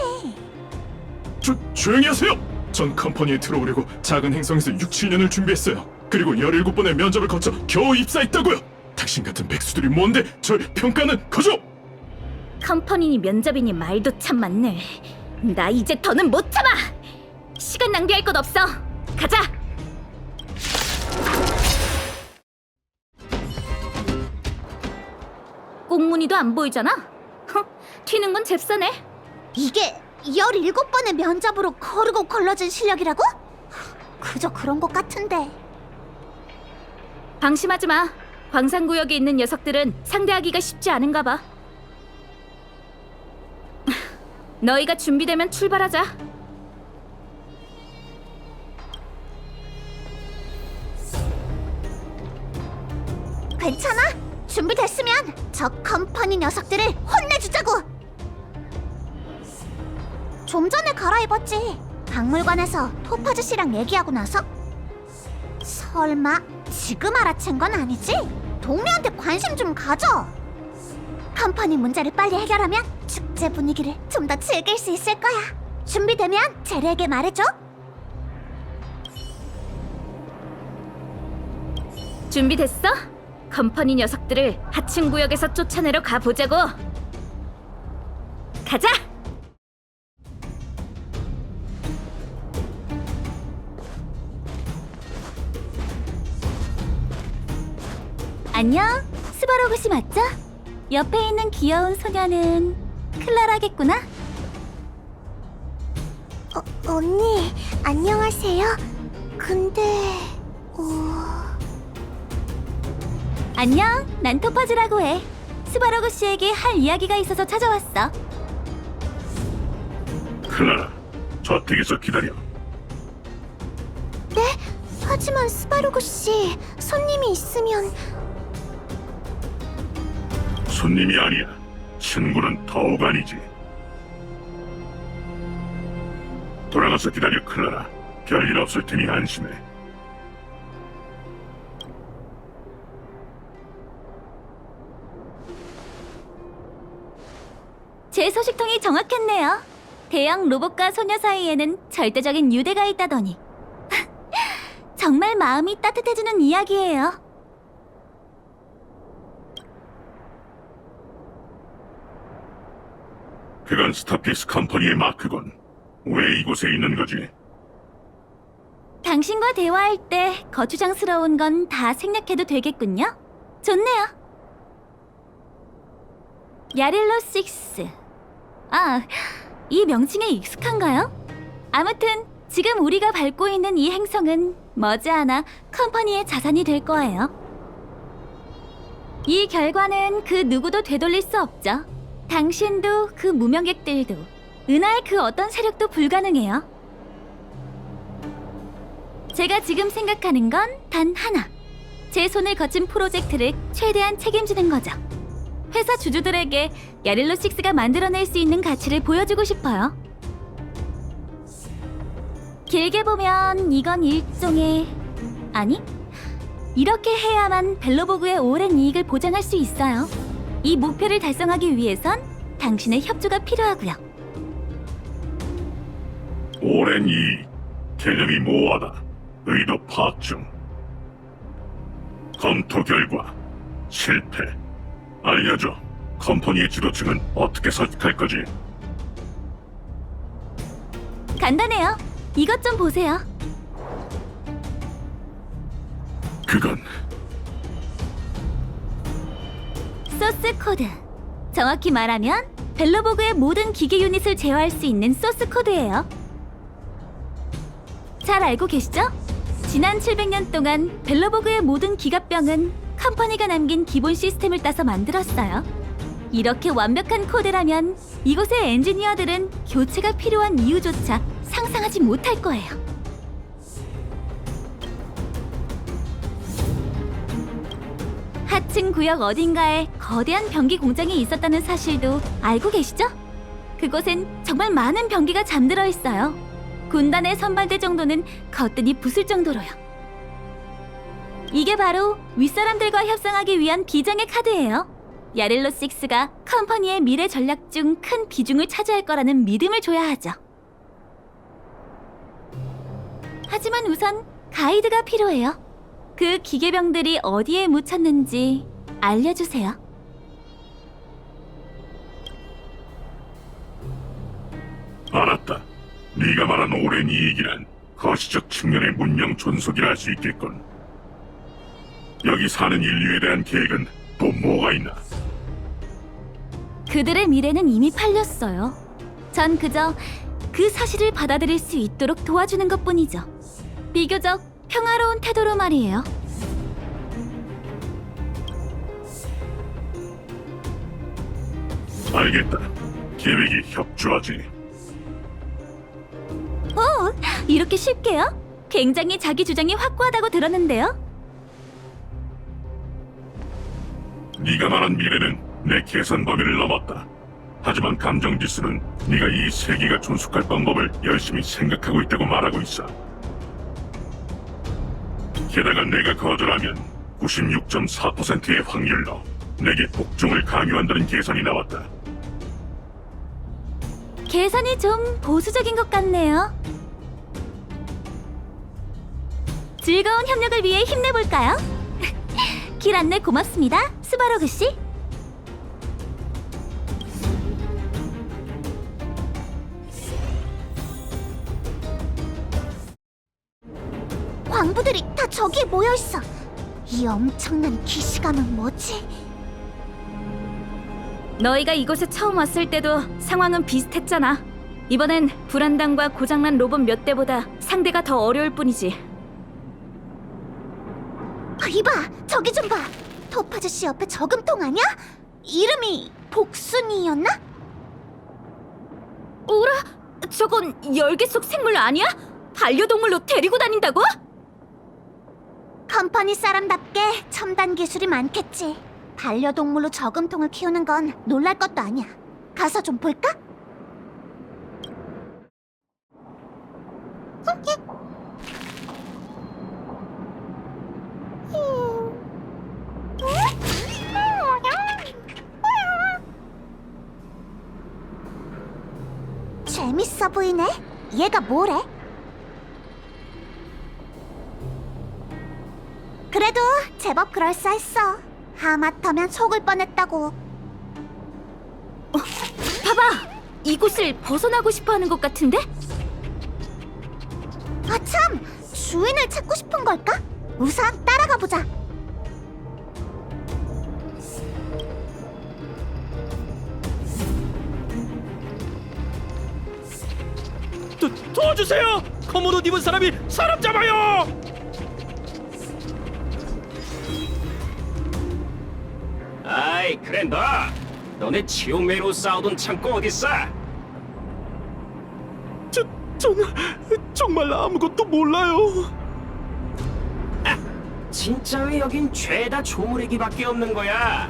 조용히 하세요. 전 컴퍼니에 들어오려고 작은 행성에서 6, 7년을 준비했어요. 그리고 17번의 면접을 거쳐 겨우 입사했다고요. 당신 같은 백수들이 뭔데 절 평가는 거죠? 컴퍼니니 면접이니 말도 참 많네. 나 이제 더는 못 참아! 시간 낭비할 것 없어. 가자. 꽁무니도 안 보이잖아. 튀는 건 잽싸네. 이게 17번의 면접으로 거르고 걸러진 실력이라고? 그저 그런 것 같은데. 방심하지 마. 광산구역에 있는 녀석들은 상대하기가 쉽지 않은가 봐. 너희가 준비되면 출발하자. 괜찮아? 준비됐으면 저 컴퍼니 녀석들을 혼내주자고! 좀 전에 갈아입었지. 박물관에서 토파즈 씨랑 얘기하고 나서. 설마 지금 알아챈 건 아니지? 동료한테 관심 좀 가져. 컴퍼니 문제를 빨리 해결하면 축제 분위기를 좀 더 즐길 수 있을 거야. 준비되면 제리에게 말해줘. 준비됐어? 컴퍼니 녀석들을 하층 구역에서 쫓아내러 가보자고. 가자. 안녕, 스바로그 씨 맞죠? 옆에 있는 귀여운 소녀는 클라라겠구나? 언니, 안녕하세요. 근데... 안녕, 난 토파즈라고 해. 스바로그 씨에게 할 이야기가 있어서 찾아왔어. 클라라, 저택에서 기다려. 네? 하지만 스바로그 씨, 손님이 있으면... 손님이 아니야. 친구는 더욱 아니지. 돌아가서 기다려, 클라라. 별일 없을 테니 안심해. 제 소식통이 정확했네요. 대형 로봇과 소녀 사이에는 절대적인 유대가 있다더니. 정말 마음이 따뜻해지는 이야기예요. 그건 스타픽스 컴퍼니의 마크군. 왜 이곳에 있는 거지? 당신과 대화할 때 거추장스러운 건 다 생략해도 되겠군요. 좋네요. 야릴로 6. 아, 이 명칭에 익숙한가요? 아무튼 지금 우리가 밟고 있는 이 행성은 머지않아 컴퍼니의 자산이 될 거예요. 이 결과는 그 누구도 되돌릴 수 없죠. 당신도 그 무명객들도 은하의 그 어떤 세력도 불가능해요. 제가 지금 생각하는 건 단 하나. 제 손을 거친 프로젝트를 최대한 책임지는 거죠. 회사 주주들에게 야릴로 6가 만들어낼 수 있는 가치를 보여주고 싶어요. 길게 보면 이건 일종의... 아니, 이렇게 해야만 벨로보그의 오랜 이익을 보장할 수 있어요. 이 목표를 달성하기 위해선 당신의 협조가 필요하고요. 오랜 이익, 개념이 모호하다. 의도 파악 중. 검토 결과 실패. 알려줘. 컴퍼니의 지도층은 어떻게 설득할 거지? 간단해요. 이것 좀 보세요. 그건 소스 코드. 정확히 말하면 벨로보그의 모든 기계 유닛을 제어할 수 있는 소스 코드예요. 잘 알고 계시죠? 지난 700년 동안 벨로보그의 모든 기갑병은 컴퍼니가 남긴 기본 시스템을 따서 만들었어요. 이렇게 완벽한 코드라면 이곳의 엔지니어들은 교체가 필요한 이유조차 상상하지 못할 거예요. 하층 구역 어딘가에 거대한 변기 공장이 있었다는 사실도 알고 계시죠? 그곳엔 정말 많은 변기가 잠들어 있어요. 군단의 선발대 정도는 거뜬히 부술 정도로요. 이게 바로 윗사람들과 협상하기 위한 비장의 카드예요. 야릴로 6가 컴퍼니의 미래 전략 중 큰 비중을 차지할 거라는 믿음을 줘야 하죠. 하지만 우선 가이드가 필요해요. 그 기계병들이 어디에 묻혔는지 알려주세요. 알았다. 네가 말한 오랜 이익이란 거시적 측면의 문명 존속이라 할 수 있겠군. 여기 사는 인류에 대한 계획은 또 뭐가 있나? 그들의 미래는 이미 팔렸어요. 전 그저 그 사실을 받아들일 수 있도록 도와주는 것뿐이죠. 비교적 평화로운 태도로 말이에요. 알겠다. 계획이 협조하지. 오, 이렇게 쉽게요? 굉장히 자기 주장이 확고하다고 들었는데요. 네가 말한 미래는 내 계산 범위를 넘었다. 하지만 감정지수는 네가 이 세계가 존속할 방법을 열심히 생각하고 있다고 말하고 있어. 게다가 내가 거절하면 96.4%의 확률로 내게 복종을 강요한다는 계산이 나왔다. 계산이 좀 보수적인 것 같네요. 즐거운 협력을 위해 힘내볼까요? 길 안내 고맙습니다, 스바로그 씨. 광부들이 다 저기에 모여 있어. 이 엄청난 기시감은 뭐지? 너희가 이곳에 처음 왔을 때도 상황은 비슷했잖아. 이번엔 불안당과 고장난 로봇 몇 대보다 상대가 더 어려울 뿐이지. 이봐, 저기 좀 봐. 토파즈 씨 옆에 저금통 아니야? 이름이 복순이였나? 오라? 저건 열계 속 생물 아니야? 반려동물로 데리고 다닌다고? 컴퍼니 사람답게 첨단 기술이 많겠지. 반려동물로 저금통을 키우는 건 놀랄 것도 아니야. 가서 좀 볼까? 재밌어 보이네. 얘가 뭐래? 그래도 제법 그럴싸했어. 하마터면 속을 뻔했다고. 봐봐! 이곳을 벗어나고 싶어 하는 것 같은데? 아참! 주인을 찾고 싶은 걸까? 우선 따라가 보자. 도와주세요! 검은 옷 입은 사람이 사람 잡아요! 아이 그래 너네 치오메로 싸우던 창고 어딨어? 저는 정말 아무것도 몰라요. 진짜 왜 여긴 죄다 조물애기밖에 없는 거야?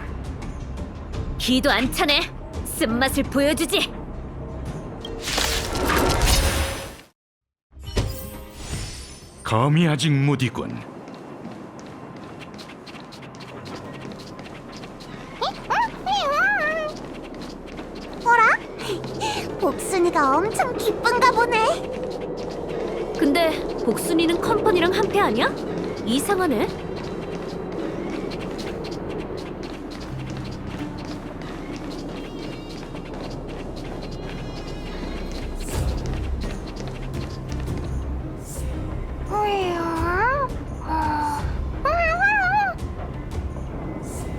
기도 안 차네. 쓴맛을 보여주지. 감이 아직 무디군. 어라? 복순이가 엄청 기쁜가 보네. 근데 복순이는 컴퍼니랑 한패 아니야? 이상하네.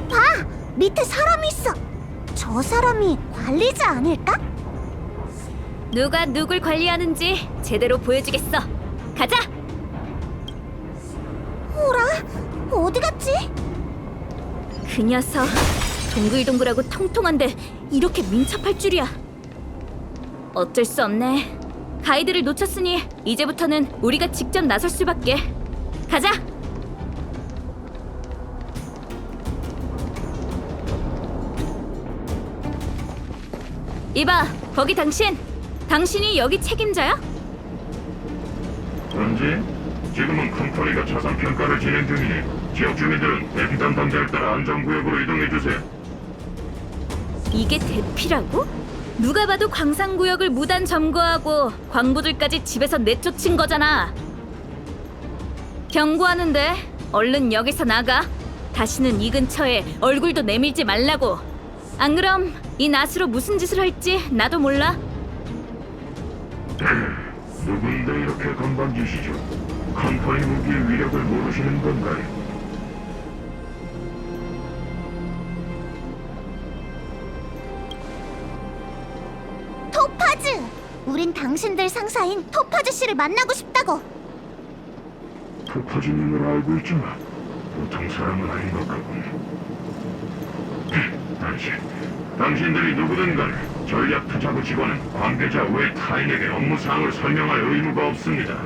봐! 밑에 사람이 있어. 저 사람이 관리자 아닐까? 누가 누굴 관리하는지 제대로 보여주겠어. 가자! 어라? 어디 갔지? 그 녀석 동글동글하고 통통한데 이렇게 민첩할 줄이야. 어쩔 수 없네. 가이드를 놓쳤으니 이제부터는 우리가 직접 나설 수밖에. 가자! 이봐, 거기 당신이 여기 책임자야? 현재 지금은 컴퍼니가 자산 평가를 진행 중이니 지역 주민들은 대피단 단계를 따라 안전구역으로 이동해 주세요. 이게 대피라고? 누가 봐도 광산구역을 무단 점거하고 광부들까지 집에서 내쫓은 거잖아. 경고하는데 얼른 여기서 나가. 다시는 이 근처에 얼굴도 내밀지 말라고. 안 그럼 이 낫으로 무슨 짓을 할지 나도 몰라. 누군데 이렇게 건방지시죠? 컴퍼니 무기의 위력을 모르시는 건가요? 토파즈! 우린 당신들 상사인 토파즈 씨를 만나고 싶다고. 토파즈님을 알고 있지만 보통 사람은 아닌 것 같군. 당신들이 누구든 간에 전략 투자부 직원은 관계자 외 타인에게 업무 사항을 설명할 의무가 없습니다.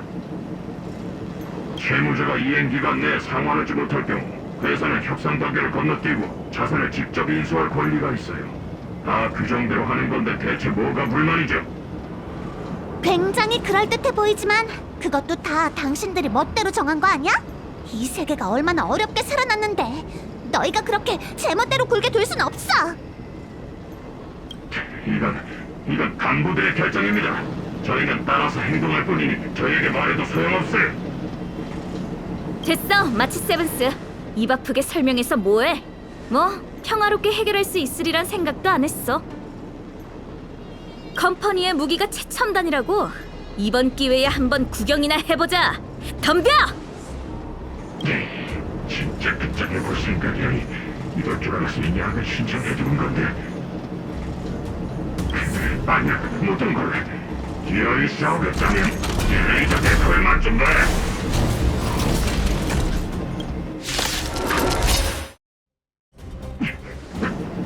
채무자가 이행 기간 내에 상환하지 못할 경우 회사는 협상 단계를 건너뛰고 자산을 직접 인수할 권리가 있어요. 다 규정대로 하는 건데 대체 뭐가 불만이죠? 굉장히 그럴듯해 보이지만 그것도 다 당신들이 멋대로 정한 거 아니야? 이 세계가 얼마나 어렵게 살아났는데 너희가 그렇게 제멋대로 굴게 둘 순 없어. 이건 간부들의 결정입니다. 저희는 따라서 행동할 뿐이니 저희에게 말해도 소용없어요. 됐어, 마치 세븐스. 입 아프게 설명해서 뭐해? 뭐 평화롭게 해결할 수 있으리란 생각도 안 했어. 컴퍼니의 무기가 최첨단이라고. 이번 기회에 한번 구경이나 해보자. 덤벼! 진짜 끝장내볼 생각이니 이럴 줄 알았으면 약을 신청해주는 건데. 만약 모든 걸 기어이 싸우겠다면 이 레이저 대포에 맞좀 봐.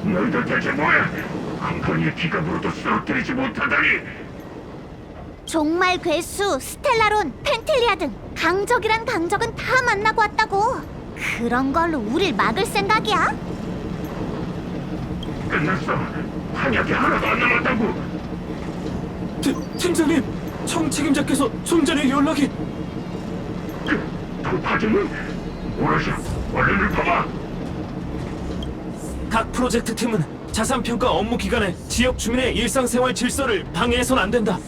너희들 대체 뭐야? 컴퍼니의 기갑으로도 쓰러뜨리지 못하다니. 종말 괴수, 스텔라론, 펜틸리아 등 강적이란 강적은 다 만나고 왔다고. 그런 걸로 우릴 막을 생각이야? 끝났어. 한약이 하나도 안 남았다고. 팀장님, 청 책임자께서 좀 전에 연락이. 토파즈는 뭐라셔? 얼른 봐봐. 각 프로젝트 팀은 자산 평가 업무 기간에 지역 주민의 일상생활 질서를 방해해선 안 된다.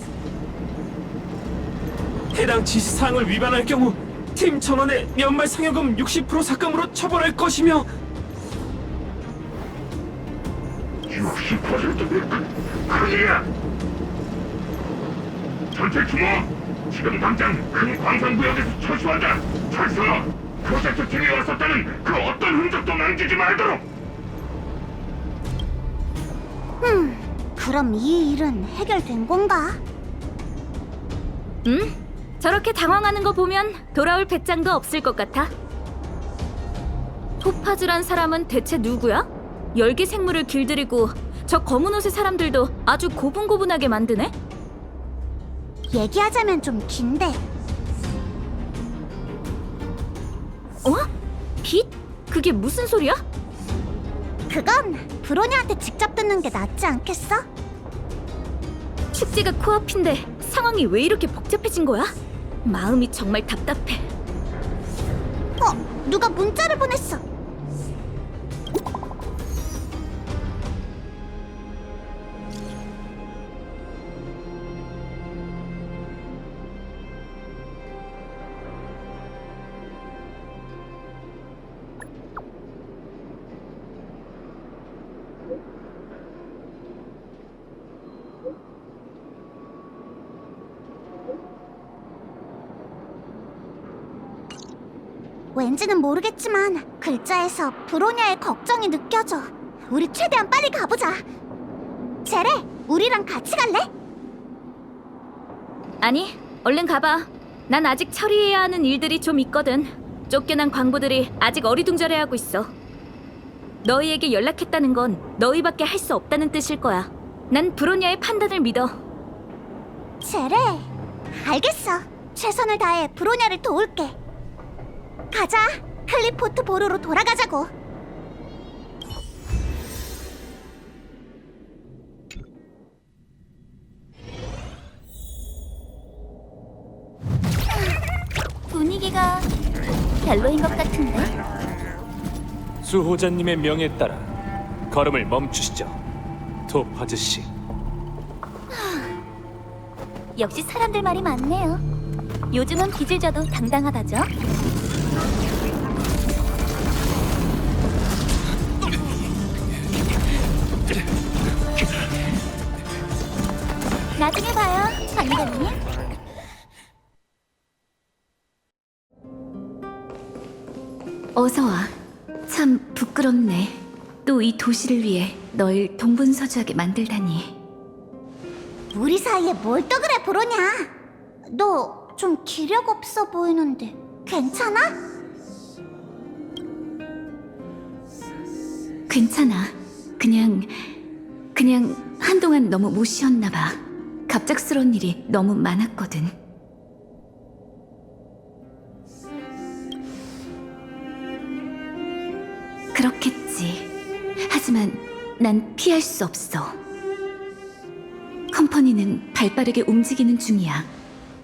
해당 지시사항을 위반할 경우 팀 전원의 연말 상여금 60% 삭감으로 처벌할 것이며 60%면 큰일이야. 전체 주모, 지금 당장 큰 광산구역에서 철수한다. 철수! 프로젝트 팀이 왔었다는 그 어떤 흔적도 남기지 말도록. 그럼 이 일은 해결된 건가? 응? 저렇게 당황하는 거 보면 돌아올 배짱도 없을 것 같아. 토파즈란 사람은 대체 누구야? 열개 생물을 길들이고 저 검은 옷의 사람들도 아주 고분고분하게 만드네? 얘기하자면 좀 긴데. 어? 빛? 그게 무슨 소리야? 그건 브로냐한테 직접 듣는 게 낫지 않겠어? 축제가 코앞인데 상황이 왜 이렇게 복잡해진 거야? 마음이 정말 답답해. 누가 문자를 보냈어. 왠지는 모르겠지만 글자에서 브로냐의 걱정이 느껴져. 우리 최대한 빨리 가보자. 제레, 우리랑 같이 갈래? 아니, 얼른 가봐. 난 아직 처리해야 하는 일들이 좀 있거든. 쫓겨난 광부들이 아직 어리둥절해하고 있어. 너희에게 연락했다는 건 너희밖에 할 수 없다는 뜻일 거야. 난 브로냐의 판단을 믿어. 제레, 알겠어. 최선을 다해 브로냐를 도울게. 가자, 클리포트 보로로 돌아가자고. 분위기가 별로인 것 같은데? 수호자님의 명에 따라 걸음을 멈추시죠, 토파즈 씨. 역시 사람들 말이 많네요. 요즘은 빚을 져도 당당하다죠? 나중에 봐요, 관리관님. 어서 와. 참 부끄럽네. 또 이 도시를 위해 널 동분서주하게 만들다니. 우리 사이에 뭘 또 그래 브로냐? 너 좀 기력 없어 보이는데 괜찮아? 괜찮아. 그냥 한동안 너무 못 쉬었나 봐. 갑작스러운 일이 너무 많았거든. 그렇겠지. 하지만 난 피할 수 없어. 컴퍼니는 발빠르게 움직이는 중이야.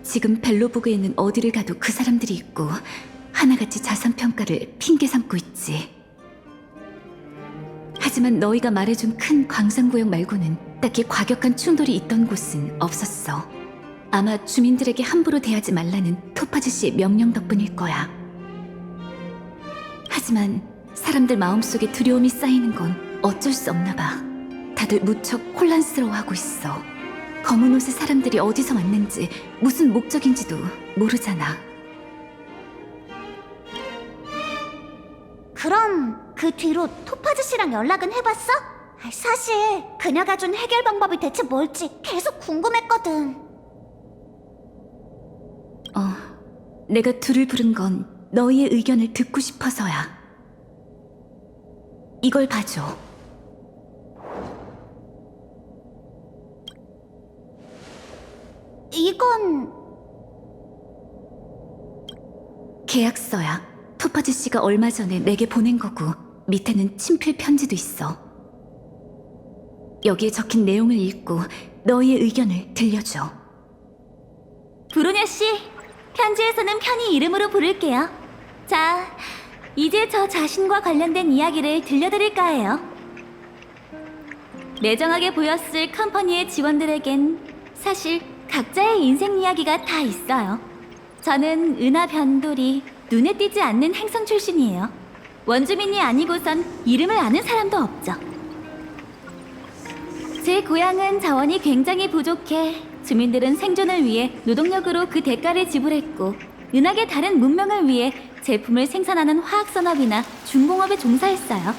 지금 벨로보그에는 어디를 가도 그 사람들이 있고 하나같이 자산 평가를 핑계 삼고 있지. 하지만 너희가 말해준 큰 광산구역 말고는 딱히 과격한 충돌이 있던 곳은 없었어. 아마 주민들에게 함부로 대하지 말라는 토파즈 씨의 명령 덕분일 거야. 하지만 사람들 마음속에 두려움이 쌓이는 건 어쩔 수 없나 봐. 다들 무척 혼란스러워하고 있어. 검은 옷의 사람들이 어디서 왔는지 무슨 목적인지도 모르잖아. 그럼 그 뒤로 토파즈 씨랑 연락은 해봤어? 사실 그녀가 준 해결 방법이 대체 뭘지 계속 궁금했거든. 내가 둘을 부른 건 너희의 의견을 듣고 싶어서야. 이걸 봐줘. 이건 계약서야. 토파즈 씨가 얼마 전에 내게 보낸 거고 밑에는 친필 편지도 있어. 여기에 적힌 내용을 읽고 너희의 의견을 들려줘. 브로냐 씨, 편지에서는 편히 이름으로 부를게요. 자, 이제 저 자신과 관련된 이야기를 들려드릴까 해요. 매정하게 보였을 컴퍼니의 직원들에겐 사실 각자의 인생 이야기가 다 있어요. 저는 은하 변돌이 눈에 띄지 않는 행성 출신이에요. 원주민이 아니고선 이름을 아는 사람도 없죠. 제 고향은 자원이 굉장히 부족해 주민들은 생존을 위해 노동력으로 그 대가를 지불했고 은하계 다른 문명을 위해 제품을 생산하는 화학산업이나 중공업에 종사했어요.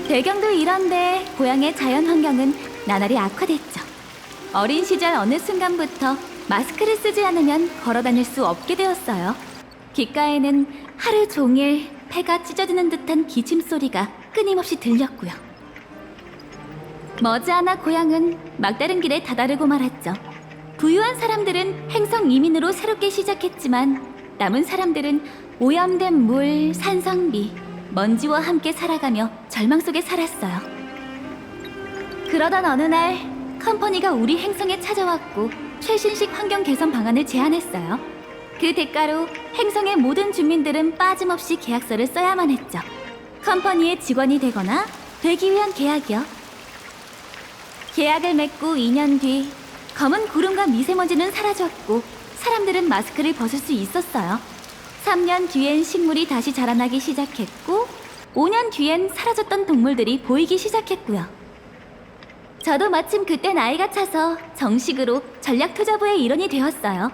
배경도 이런데 고향의 자연 환경은 나날이 악화됐죠. 어린 시절 어느 순간부터 마스크를 쓰지 않으면 걸어다닐 수 없게 되었어요. 귓가에는 하루 종일 폐가 찢어지는 듯한 기침 소리가 끊임없이 들렸고요. 머지않아 고향은 막다른 길에 다다르고 말았죠. 부유한 사람들은 행성 이민으로 새롭게 시작했지만 남은 사람들은 오염된 물, 산성비, 먼지와 함께 살아가며 절망 속에 살았어요. 그러던 어느 날 컴퍼니가 우리 행성에 찾아왔고 최신식 환경 개선 방안을 제안했어요. 그 대가로 행성의 모든 주민들은 빠짐없이 계약서를 써야만 했죠. 컴퍼니의 직원이 되거나 되기 위한 계약이요. 계약을 맺고 2년 뒤 검은 구름과 미세먼지는 사라졌고 사람들은 마스크를 벗을 수 있었어요. 3년 뒤엔 식물이 다시 자라나기 시작했고 5년 뒤엔 사라졌던 동물들이 보이기 시작했고요. 저도 마침 그때 나이가 차서 정식으로 전략투자부의 일원이 되었어요.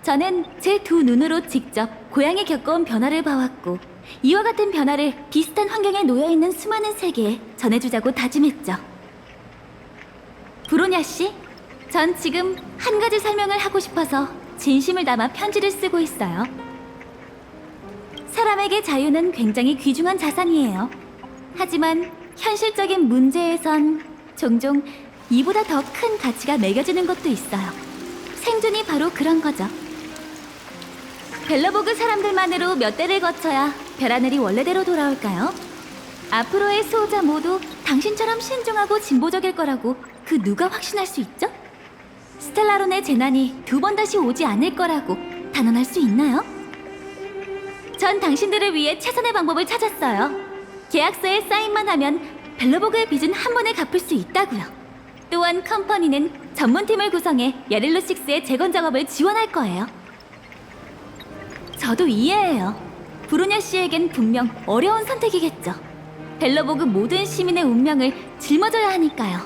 저는 제 두 눈으로 직접 고향에 겪어온 변화를 봐왔고 이와 같은 변화를 비슷한 환경에 놓여있는 수많은 세계에 전해주자고 다짐했죠. 브로냐 씨, 전 지금 한 가지 설명을 하고 싶어서 진심을 담아 편지를 쓰고 있어요. 사람에게 자유는 굉장히 귀중한 자산이에요. 하지만 현실적인 문제에선 종종 이보다 더 큰 가치가 매겨지는 것도 있어요. 생존이 바로 그런 거죠. 벨로보그 사람들만으로 몇 대를 거쳐야 별하늘이 원래대로 돌아올까요? 앞으로의 수호자 모두 당신처럼 신중하고 진보적일 거라고 그 누가 확신할 수 있죠? 스텔라론의 재난이 두 번 다시 오지 않을 거라고 단언할 수 있나요? 전 당신들을 위해 최선의 방법을 찾았어요. 계약서에 사인만 하면 벨로보그의 빚은 한 번에 갚을 수 있다고요. 또한 컴퍼니는 전문팀을 구성해 야릴로 6의 재건 작업을 지원할 거예요. 저도 이해해요. 브루냐 씨에겐 분명 어려운 선택이겠죠. 벨로보그 모든 시민의 운명을 짊어져야 하니까요.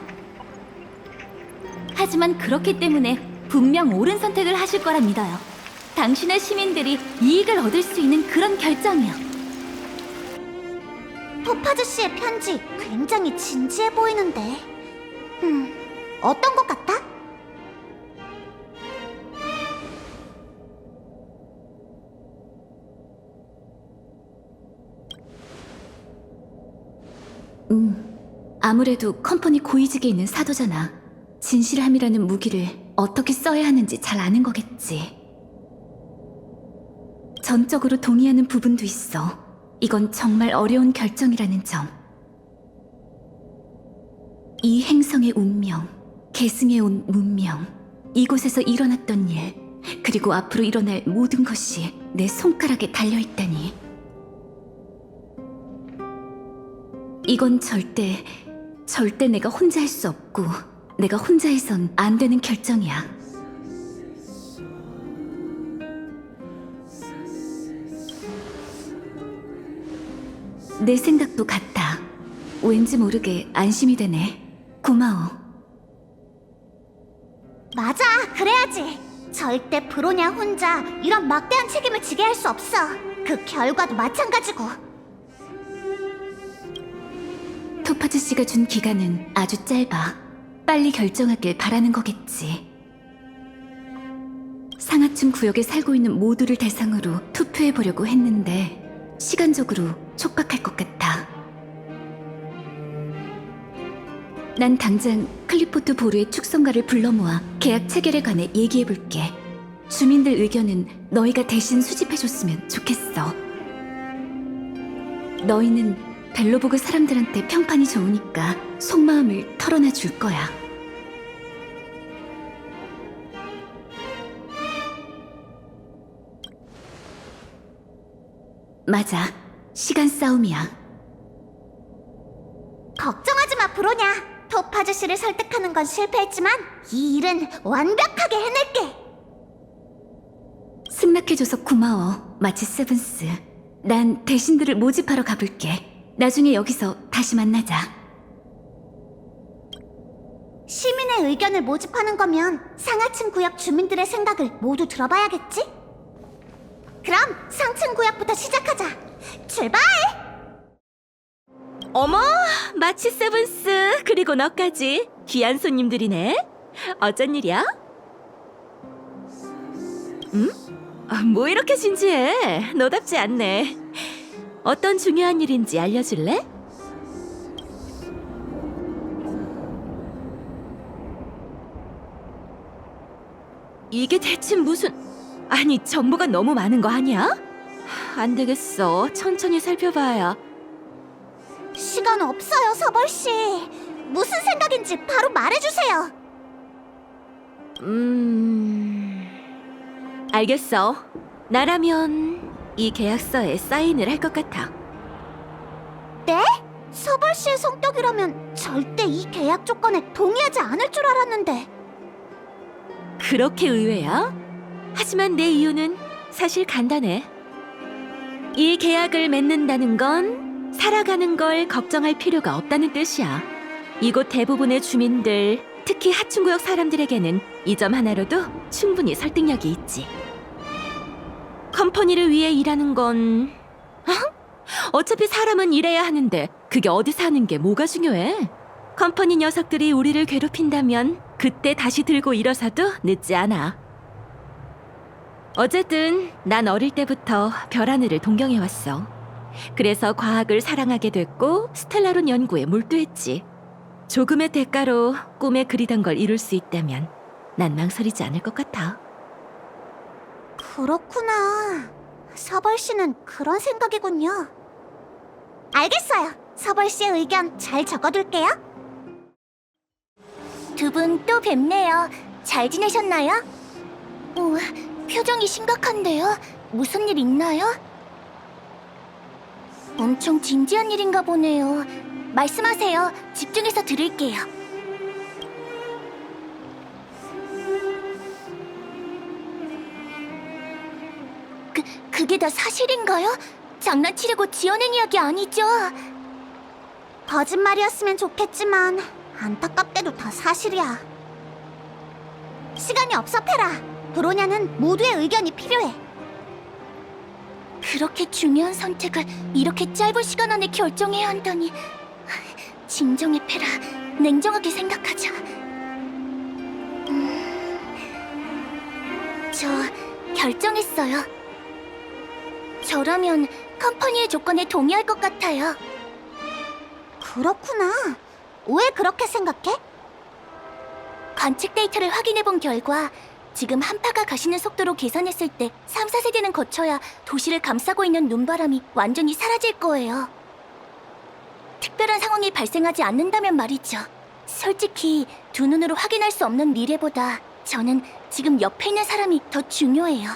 하지만 그렇기 때문에 분명 옳은 선택을 하실 거라 믿어요. 당신의 시민들이 이익을 얻을 수 있는 그런 결정이요. 토파즈 씨의 편지 굉장히 진지해 보이는데. 어떤 것 같아? 아무래도 컴퍼니 고위직에 있는 사도잖아. 진실함이라는 무기를 어떻게 써야 하는지 잘 아는 거겠지. 전적으로 동의하는 부분도 있어. 이건 정말 어려운 결정이라는 점. 이 행성의 운명, 계승해 온 문명, 이곳에서 일어났던 일, 그리고 앞으로 일어날 모든 것이 내 손가락에 달려있다니. 이건 절대 내가 혼자 할 수 없고 내가 혼자 해선 안 되는 결정이야. 내 생각도 같아. 왠지 모르게 안심이 되네. 고마워. 맞아, 그래야지. 절대 브로냐 혼자 이런 막대한 책임을 지게 할 수 없어. 그 결과도 마찬가지고. 토파즈 씨가 준 기간은 아주 짧아. 빨리 결정하길 바라는 거겠지. 상하층 구역에 살고 있는 모두를 대상으로 투표해보려고 했는데 시간적으로 촉박할 것 같아. 난 당장 클리포트 보르의 축성가를 불러 모아 계약 체결에 관해 얘기해볼게. 주민들 의견은 너희가 대신 수집해줬으면 좋겠어. 너희는 벨로보그 사람들한테 평판이 좋으니까 속마음을 털어놔 줄 거야. 맞아. 시간 싸움이야. 걱정하지 마, 브로냐. 토파즈 씨를 설득하는 건 실패했지만 이 일은 완벽하게 해낼게. 승낙해줘서 고마워, 마치 세븐스. 난 대신들을 모집하러 가볼게. 나중에 여기서 다시 만나자. 시민의 의견을 모집하는 거면 상하층 구역 주민들의 생각을 모두 들어봐야겠지? 그럼 상층 구역부터 시작하자. 출발! 어머, 마치 세븐스 그리고 너까지 귀한 손님들이네. 어쩐 일이야? 뭐 이렇게 진지해? 너답지 않네. 어떤 중요한 일인지 알려줄래? 이게 대체 무슨... 아니, 정보가 너무 많은 거 아니야? 안 되겠어. 천천히 살펴봐야. 시간 없어요, 서벌 씨. 무슨 생각인지 바로 말해주세요. 알겠어. 나라면 이 계약서에 사인을 할 것 같아. 네? 서벌 씨의 성격이라면 절대 이 계약 조건에 동의하지 않을 줄 알았는데. 그렇게 의외야? 하지만 내 이유는 사실 간단해. 이 계약을 맺는다는 건 살아가는 걸 걱정할 필요가 없다는 뜻이야. 이곳 대부분의 주민들, 특히 하층구역 사람들에게는 이 점 하나로도 충분히 설득력이 있지. 컴퍼니를 위해 일하는 건... 어차피 사람은 일해야 하는데 그게 어디서 하는 게 뭐가 중요해? 컴퍼니 녀석들이 우리를 괴롭힌다면 그때 다시 들고 일어서도 늦지 않아. 어쨌든 난 어릴 때부터 별 하늘을 동경해왔어. 그래서 과학을 사랑하게 됐고 스텔라론 연구에 몰두했지. 조금의 대가로 꿈에 그리던 걸 이룰 수 있다면 난 망설이지 않을 것 같아. 그렇구나. 서벌 씨는 그런 생각이군요. 알겠어요. 서벌 씨의 의견 잘 적어둘게요. 두 분 또 뵙네요. 잘 지내셨나요? 표정이 심각한데요. 무슨 일 있나요? 엄청 진지한 일인가 보네요. 말씀하세요. 집중해서 들을게요. 그게 다 사실인가요? 장난치려고 지어낸 이야기 아니죠? 거짓말이었으면 좋겠지만 안타깝게도 다 사실이야. 시간이 없어, 페라. 브로냐는 모두의 의견이 필요해. 그렇게 중요한 선택을 이렇게 짧은 시간 안에 결정해야 한다니. 진정해, 페라. 냉정하게 생각하자. 저 결정했어요. 저라면 컴퍼니의 조건에 동의할 것 같아요. 그렇구나. 왜 그렇게 생각해? 관측 데이터를 확인해본 결과 지금 한파가 가시는 속도로 계산했을 때 3, 4세대는 거쳐야 도시를 감싸고 있는 눈바람이 완전히 사라질 거예요. 특별한 상황이 발생하지 않는다면 말이죠. 솔직히 두 눈으로 확인할 수 없는 미래보다 저는 지금 옆에 있는 사람이 더 중요해요.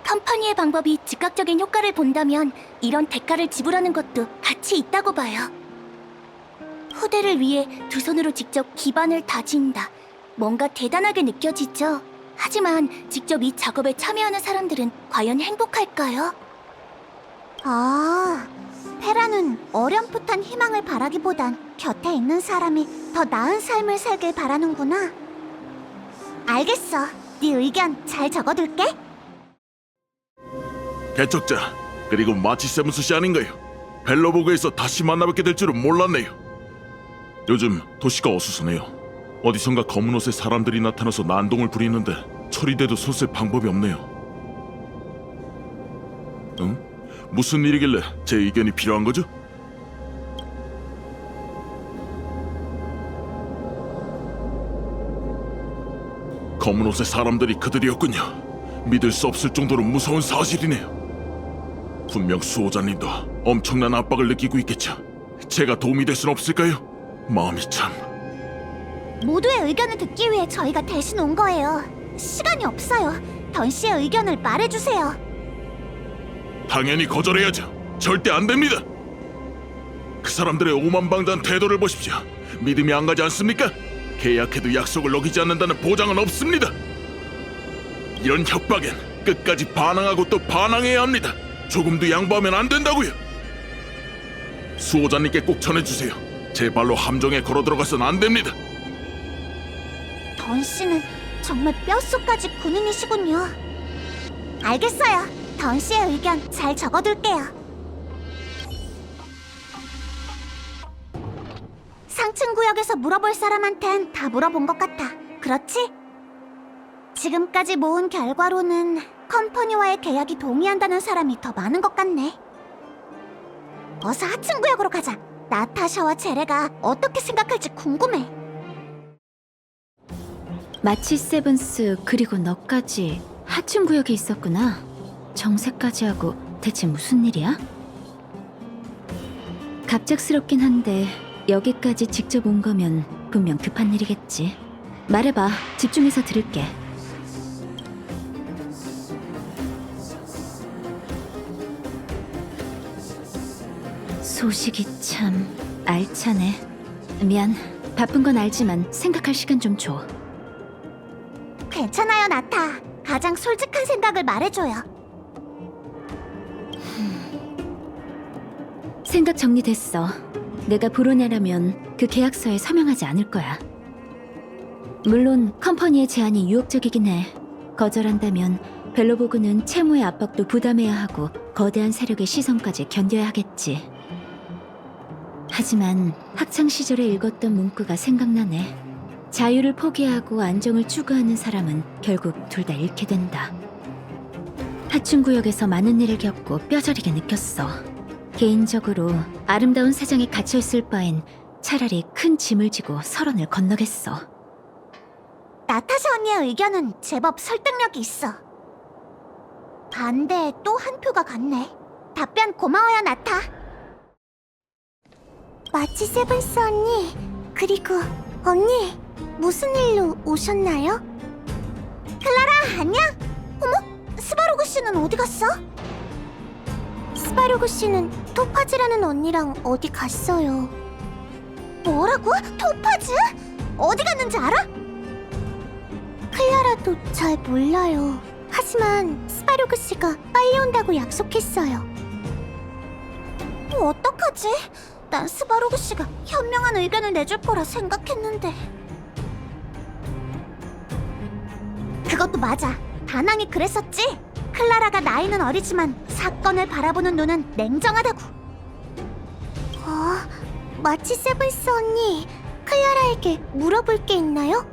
컴퍼니의 방법이 즉각적인 효과를 본다면 이런 대가를 지불하는 것도 가치 있다고 봐요. 후대를 위해 두 손으로 직접 기반을 다진다. 뭔가 대단하게 느껴지죠? 하지만 직접 이 작업에 참여하는 사람들은 과연 행복할까요? 아, 페라는 어렴풋한 희망을 바라기보단 곁에 있는 사람이 더 나은 삶을 살길 바라는구나. 알겠어. 네 의견 잘 적어둘게. 개척자, 그리고 마치 세븐스 씨 아닌가요? 벨로보그에서 다시 만나뵙게 될 줄은 몰랐네요. 요즘 도시가 어수선해요. 어디선가 검은 옷의 사람들이 나타나서 난동을 부리는데 처리돼도 손쓸 방법이 없네요. 응? 무슨 일이길래 제 의견이 필요한 거죠? 검은 옷의 사람들이 그들이었군요. 믿을 수 없을 정도로 무서운 사실이네요. 분명 수호자님도 엄청난 압박을 느끼고 있겠죠. 제가 도움이 될 순 없을까요? 마음이 참... 모두의 의견을 듣기 위해 저희가 대신 온 거예요. 시간이 없어요. 던 씨의 의견을 말해주세요. 당연히 거절해야죠. 절대 안 됩니다. 그 사람들의 오만방자한 태도를 보십시오. 믿음이 안 가지 않습니까? 계약해도 약속을 어기지 않는다는 보장은 없습니다. 이런 협박엔 끝까지 반항하고 또 반항해야 합니다. 조금도 양보하면 안 된다고요. 수호자님께 꼭 전해주세요. 제 발로 함정에 걸어 들어가선 안 됩니다. 던 씨는 정말 뼛속까지 군인이시군요. 알겠어요. 던 씨의 의견 잘 적어둘게요. 상층 구역에서 물어볼 사람한텐 다 물어본 것 같아. 그렇지? 지금까지 모은 결과로는 컴퍼니와의 계약이 동의한다는 사람이 더 많은 것 같네. 어서 하층 구역으로 가자. 나타샤와 제레가 어떻게 생각할지 궁금해. 마치 세븐스 그리고 너까지 하층 구역에 있었구나. 정색까지 하고 대체 무슨 일이야? 갑작스럽긴 한데 여기까지 직접 온 거면 분명 급한 일이겠지. 말해봐. 집중해서 들을게. 소식이 참 알차네. 미안. 바쁜 건 알지만 생각할 시간 좀 줘. 괜찮아요, 나타. 가장 솔직한 생각을 말해줘요. 생각 정리됐어. 내가 브로냐라면 그 계약서에 서명하지 않을 거야. 물론 컴퍼니의 제안이 유혹적이긴 해. 거절한다면 벨로보그는 채무의 압박도 부담해야 하고 거대한 세력의 시선까지 견뎌야 하겠지. 하지만 학창시절에 읽었던 문구가 생각나네. 자유를 포기하고 안정을 추구하는 사람은 결국 둘 다 잃게 된다. 하층구역에서 많은 일을 겪고 뼈저리게 느꼈어. 개인적으로 아름다운 세상에 갇혀있을 바엔 차라리 큰 짐을 지고 설원을 건너겠어. 나타샤 언니의 의견은 제법 설득력이 있어. 반대에 또 한 표가 같네. 답변 고마워요, 나타. 마치 세븐스 언니, 그리고 언니, 무슨 일로 오셨나요? 클라라, 안녕? 어머, 스바로그 씨는 어디 갔어? 스바로그 씨는 토파즈라는 언니랑 어디 갔어요. 뭐라고? 토파즈? 어디 갔는지 알아? 클라라도 잘 몰라요. 하지만 스바로그 씨가 빨리 온다고 약속했어요. 어떡하지? 난 스바로그 씨가 현명한 의견을 내줄 거라 생각했는데. 그것도 맞아. 다낭이 그랬었지. 클라라가 나이는 어리지만 사건을 바라보는 눈은 냉정하다고. 마치 세븐스 언니, 클라라에게 물어볼 게 있나요?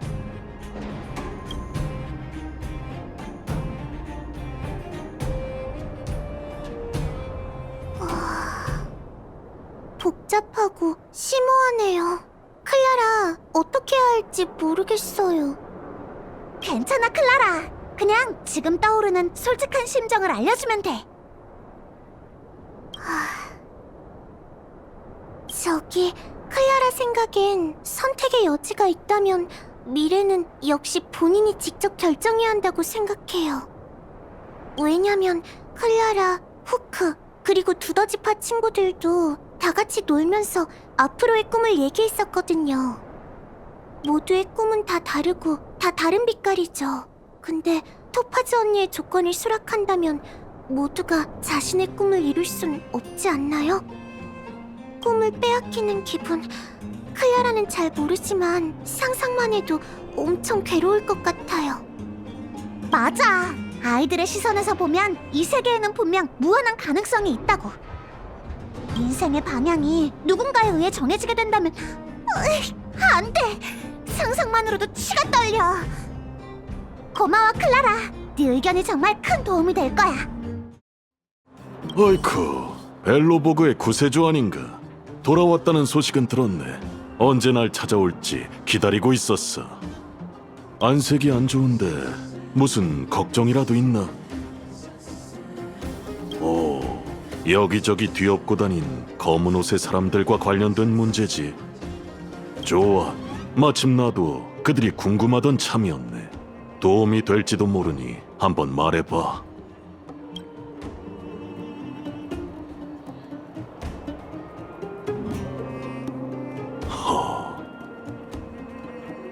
복잡하고 심오하네요. 클라라, 어떻게 해야 할지 모르겠어요. 괜찮아, 클라라. 그냥 지금 떠오르는 솔직한 심정을 알려주면 돼. 저기, 클라라 생각엔 선택의 여지가 있다면 미래는 역시 본인이 직접 결정해야 한다고 생각해요. 왜냐면 클라라, 후크, 그리고 두더지파 친구들도 다 같이 놀면서 앞으로의 꿈을 얘기했었거든요. 모두의 꿈은 다 다르고 다 다른 빛깔이죠. 근데 토파즈 언니의 조건을 수락한다면 모두가 자신의 꿈을 이룰 순 없지 않나요? 꿈을 빼앗기는 기분, 클라라는 잘 모르지만 상상만 해도 엄청 괴로울 것 같아요. 맞아. 아이들의 시선에서 보면 이 세계에는 분명 무한한 가능성이 있다고. 인생의 방향이 누군가에 의해 정해지게 된다면 안 돼. 상상만으로도 치가 떨려. 고마워, 클라라. 네 의견이 정말 큰 도움이 될 거야. 어이쿠, 벨로보그의 구세주 아닌가? 돌아왔다는 소식은 들었네. 언제 날 찾아올지 기다리고 있었어. 안색이 안 좋은데 무슨 걱정이라도 있나? 오, 여기저기 뒤엎고 다닌 검은 옷의 사람들과 관련된 문제지. 좋아, 마침 나도 그들이 궁금하던 참이었네. 도움이 될지도 모르니 한번 말해봐.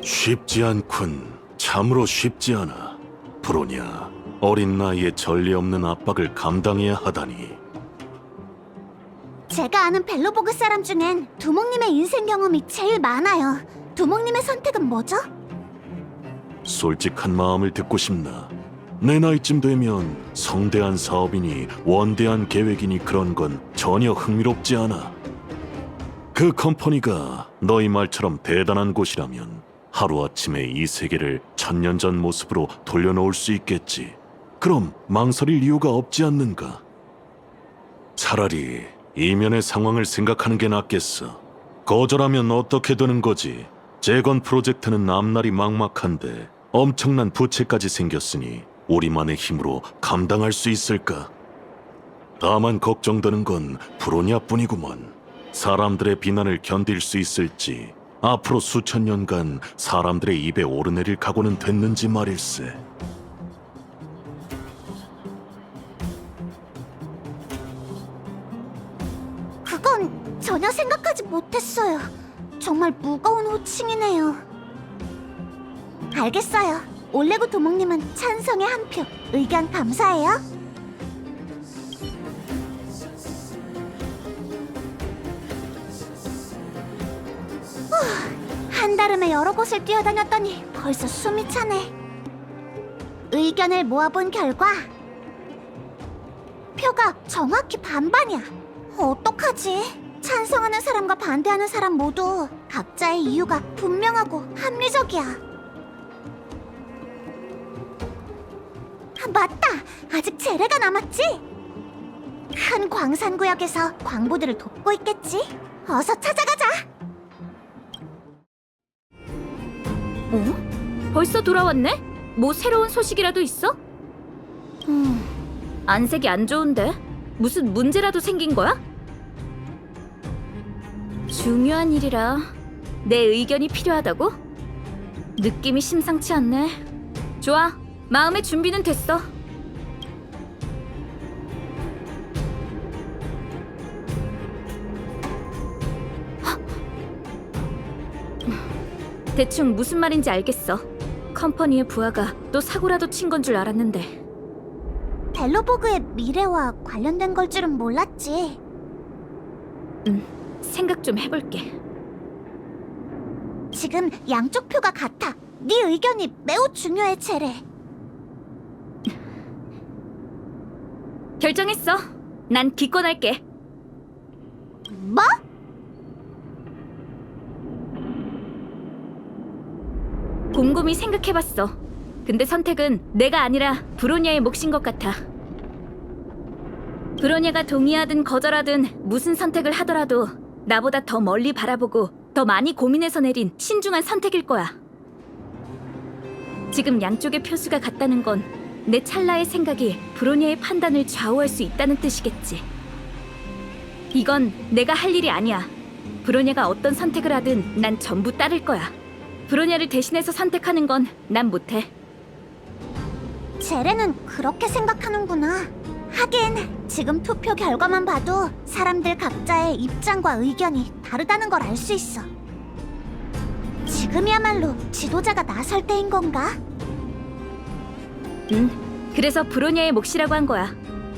쉽지 않군. 참으로 쉽지 않아. 브로냐, 어린 나이에 전례 없는 압박을 감당해야 하다니. 제가 아는 벨로보그 사람 중엔 두목님의 인생 경험이 제일 많아요. 두목님의 선택은 뭐죠? 솔직한 마음을 듣고 싶나? 내 나이쯤 되면 성대한 사업이니 원대한 계획이니 그런 건 전혀 흥미롭지 않아. 그 컴퍼니가 너희 말처럼 대단한 곳이라면 하루아침에 이 세계를 1000년 전 모습으로 돌려놓을 수 있겠지. 그럼 망설일 이유가 없지 않는가? 차라리 이면의 상황을 생각하는 게 낫겠어. 거절하면 어떻게 되는 거지? 재건 프로젝트는 앞날이 막막한데 엄청난 부채까지 생겼으니 우리만의 힘으로 감당할 수 있을까? 다만 걱정되는 건 브로냐뿐이구먼. 사람들의 비난을 견딜 수 있을지, 앞으로 수천 년간 사람들의 입에 오르내릴 각오는 됐는지 말일세. 그건 전혀 생각하지 못했어요. 정말 무거운 호칭이네요. 알겠어요. 올레구 두목님은 찬성의 한 표. 의견 감사해요. 한달음에 여러 곳을 뛰어다녔더니 벌써 숨이 차네. 의견을 모아본 결과 표가 정확히 반반이야. 어떡하지? 찬성하는 사람과 반대하는 사람 모두 각자의 이유가 분명하고 합리적이야. 맞다! 아직 재래가 남았지? 큰 광산구역에서 광부들을 돕고 있겠지? 어서 찾아가자! 벌써 돌아왔네? 뭐 새로운 소식이라도 있어? 안색이 안 좋은데? 무슨 문제라도 생긴 거야? 중요한 일이라 내 의견이 필요하다고? 느낌이 심상치 않네. 좋아, 마음의 준비는 됐어. 대충 무슨 말인지 알겠어. 컴퍼니의 부하가 또 사고라도 친 건 줄 알았는데. 벨로보그의 미래와 관련된 걸 줄은 몰랐지. 생각 좀 해볼게. 지금 양쪽 표가 같아. 네 의견이 매우 중요해, 체레. 결정했어. 난 기권할게. 뭐? 곰곰이 생각해봤어. 근데 선택은 내가 아니라 브로냐의 몫인 것 같아. 브로냐가 동의하든 거절하든 무슨 선택을 하더라도 나보다 더 멀리 바라보고 더 많이 고민해서 내린 신중한 선택일 거야. 지금 양쪽의 표수가 같다는 건 내 찰나의 생각이 브로냐의 판단을 좌우할 수 있다는 뜻이겠지. 이건 내가 할 일이 아니야. 브로냐가 어떤 선택을 하든 난 전부 따를 거야. 브로냐를 대신해서 선택하는 건 난 못해. 제레는 그렇게 생각하는구나. 하긴 지금 투표 결과만 봐도 사람들 각자의 입장과 의견이 다르다는 걸 알 수 있어. 지금이야말로 지도자가 나설 때인 건가? 그래서 브로냐의 몫이라고 한 거야.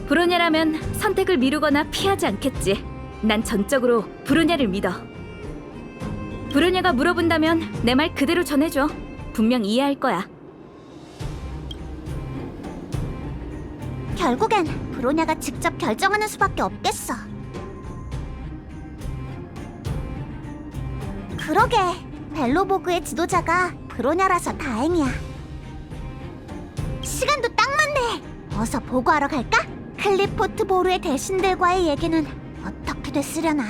브로냐라면 선택을 미루거나 피하지 않겠지. 난 전적으로 브로냐를 믿어. 브로냐가 물어본다면 내 말 그대로 전해줘. 분명 이해할 거야. 결국엔 브로냐가 직접 결정하는 수밖에 없겠어. 그러게, 벨로보그의 지도자가 브로냐라서 다행이야. 시간도 딱 맞네. 어서 보고하러 갈까? 클리포트 보루의 대신들과의 얘기는 어떻게 됐으려나?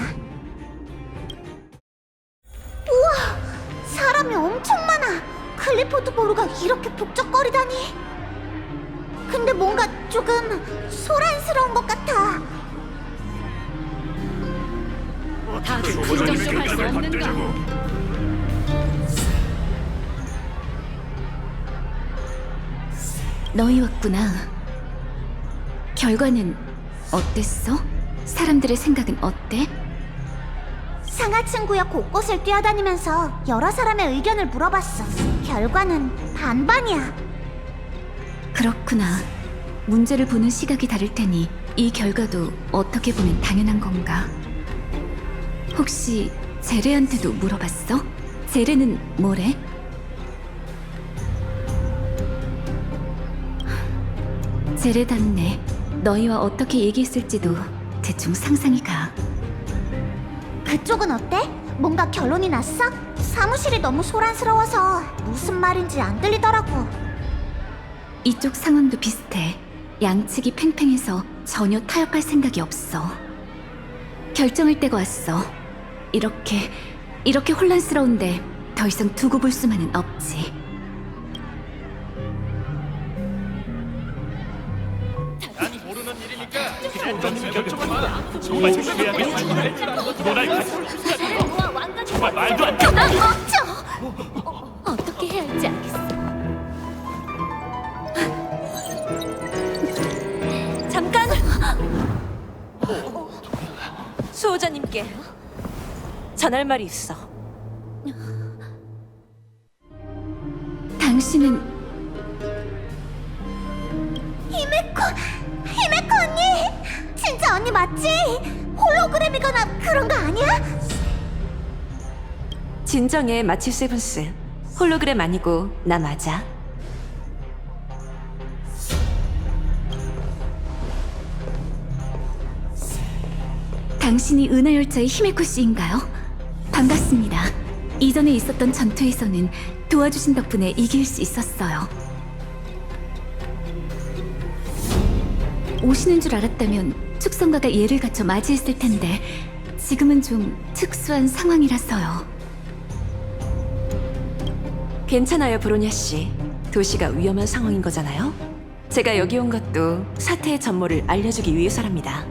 우와, 사람이 엄청 많아. 클리포트 보루가 이렇게 북적거리다니. 근데 뭔가 조금 소란스러운 것 같아. 다들 그 정도 할 수 없는가? 너희 왔구나. 결과는 어땠어? 사람들의 생각은 어때? 상하층 구역 곳곳을 뛰어다니면서 여러 사람의 의견을 물어봤어. 결과는 반반이야. 그렇구나. 문제를 보는 시각이 다를 테니 이 결과도 어떻게 보면 당연한 건가? 혹시 제레한테도 물어봤어? 제레는 뭐래? 제레답네. 너희와 어떻게 얘기했을지도 대충 상상이 가. 그쪽은 어때? 뭔가 결론이 났어? 사무실이 너무 소란스러워서 무슨 말인지 안 들리더라고. 이쪽 상황도 비슷해. 양측이 팽팽해서 전혀 타협할 생각이 없어. 결정할 때가 왔어. 이렇게 혼란스러운데 더 이상 두고 볼 수만은 없지. 정말 조심해야겠어. 정말 말도 안 돼. 어떻게 해야 할지 알겠어. 잠깐! 수호자님께 전할 말이 있어. 당신은 히메코 언니! 진짜 언니 맞지? 홀로그램이거나 그런 거 아니야? 진정해, 마치 세븐스. 홀로그램 아니고 나 맞아. 당신이 은하열차의 히메코 씨인가요? 반갑습니다. 이전에 있었던 전투에서는 도와주신 덕분에 이길 수 있었어요. 오시는 줄 알았다면 축성가가 예를 갖춰 맞이했을 텐데 지금은 좀 특수한 상황이라서요. 괜찮아요, 브로냐 씨. 도시가 위험한 상황인 거잖아요. 제가 여기 온 것도 사태의 전모를 알려주기 위해서랍니다.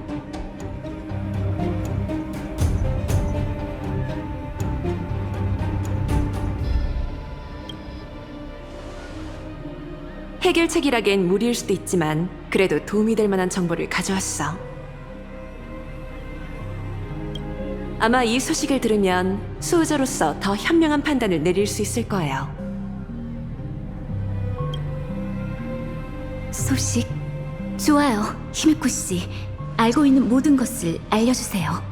해결책이라기엔 무리일 수도 있지만 그래도 도움이 될 만한 정보를 가져왔어. 아마 이 소식을 들으면 수호자로서 더 현명한 판단을 내릴 수 있을 거예요. 소식? 좋아요, 히메코 씨. 알고 있는 모든 것을 알려주세요.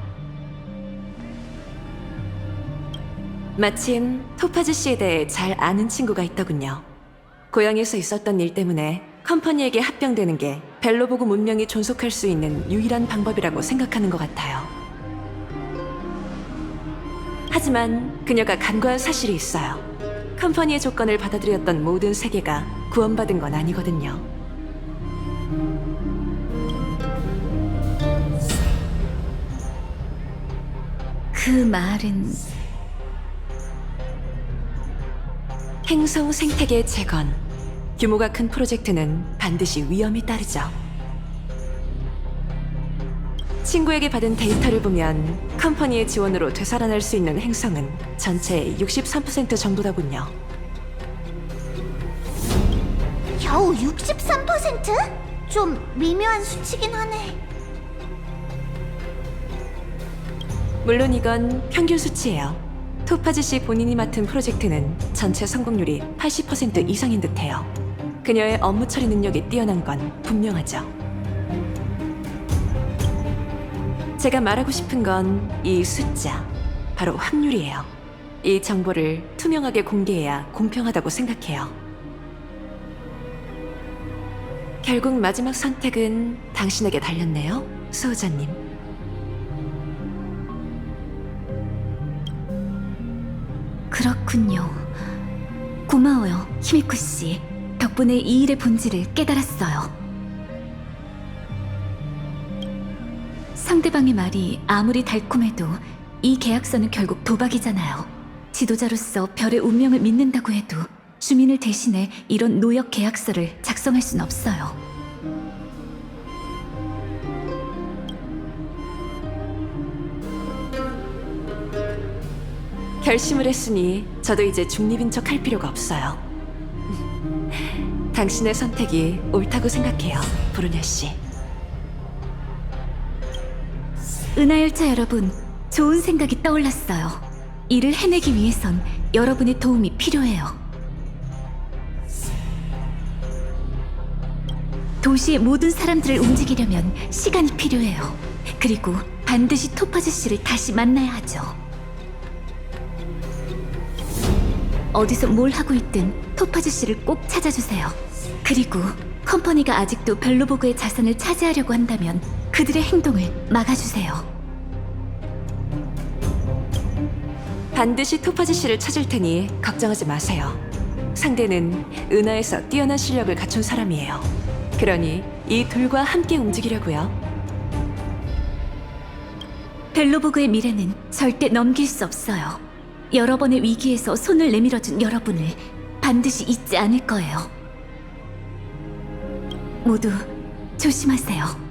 마침 토파즈 씨에 대해 잘 아는 친구가 있더군요. 고향에서 있었던 일 때문에 컴퍼니에게 합병되는 게 벨로보그 문명이 존속할 수 있는 유일한 방법이라고 생각하는 것 같아요. 하지만 그녀가 간과한 사실이 있어요. 컴퍼니의 조건을 받아들였던 모든 세계가 구원받은 건 아니거든요. 그 말은 행성 생태계 재건. 규모가 큰 프로젝트는 반드시 위험이 따르죠. 친구에게 받은 데이터를 보면 컴퍼니의 지원으로 되살아날 수 있는 행성은 전체의 63% 정도더군요. 겨우 63%? 좀 미묘한 수치긴 하네. 물론 이건 평균 수치예요. 토파즈 씨 본인이 맡은 프로젝트는 전체 성공률이 80% 이상인 듯해요. 그녀의 업무 처리 능력이 뛰어난 건 분명하죠. 제가 말하고 싶은 건 이 숫자, 바로 확률이에요. 이 정보를 투명하게 공개해야 공평하다고 생각해요. 결국 마지막 선택은 당신에게 달렸네요, 수호자님. 그렇군요. 고마워요, 히미코 씨. 덕분에 이 일의 본질을 깨달았어요. 상대방의 말이 아무리 달콤해도 이 계약서는 결국 도박이잖아요. 지도자로서 별의 운명을 믿는다고 해도 주민을 대신해 이런 노역 계약서를 작성할 순 없어요. 결심을 했으니 저도 이제 중립인 척 할 필요가 없어요. 당신의 선택이 옳다고 생각해요, 브루냐 씨. 은하열차 여러분, 좋은 생각이 떠올랐어요. 이를 해내기 위해선 여러분의 도움이 필요해요. 도시의 모든 사람들을 움직이려면 시간이 필요해요. 그리고 반드시 토파즈 씨를 다시 만나야 하죠. 어디서 뭘 하고 있든 토파즈 씨를 꼭 찾아주세요. 그리고 컴퍼니가 아직도 벨로보그의 자산을 차지하려고 한다면 그들의 행동을 막아주세요. 반드시 토파즈 씨를 찾을 테니 걱정하지 마세요. 상대는 은하에서 뛰어난 실력을 갖춘 사람이에요. 그러니 이 둘과 함께 움직이려고요. 벨로보그의 미래는 절대 넘길 수 없어요. 여러 번의 위기에서 손을 내밀어준 여러분을 반드시 잊지 않을 거예요. 모두 조심하세요.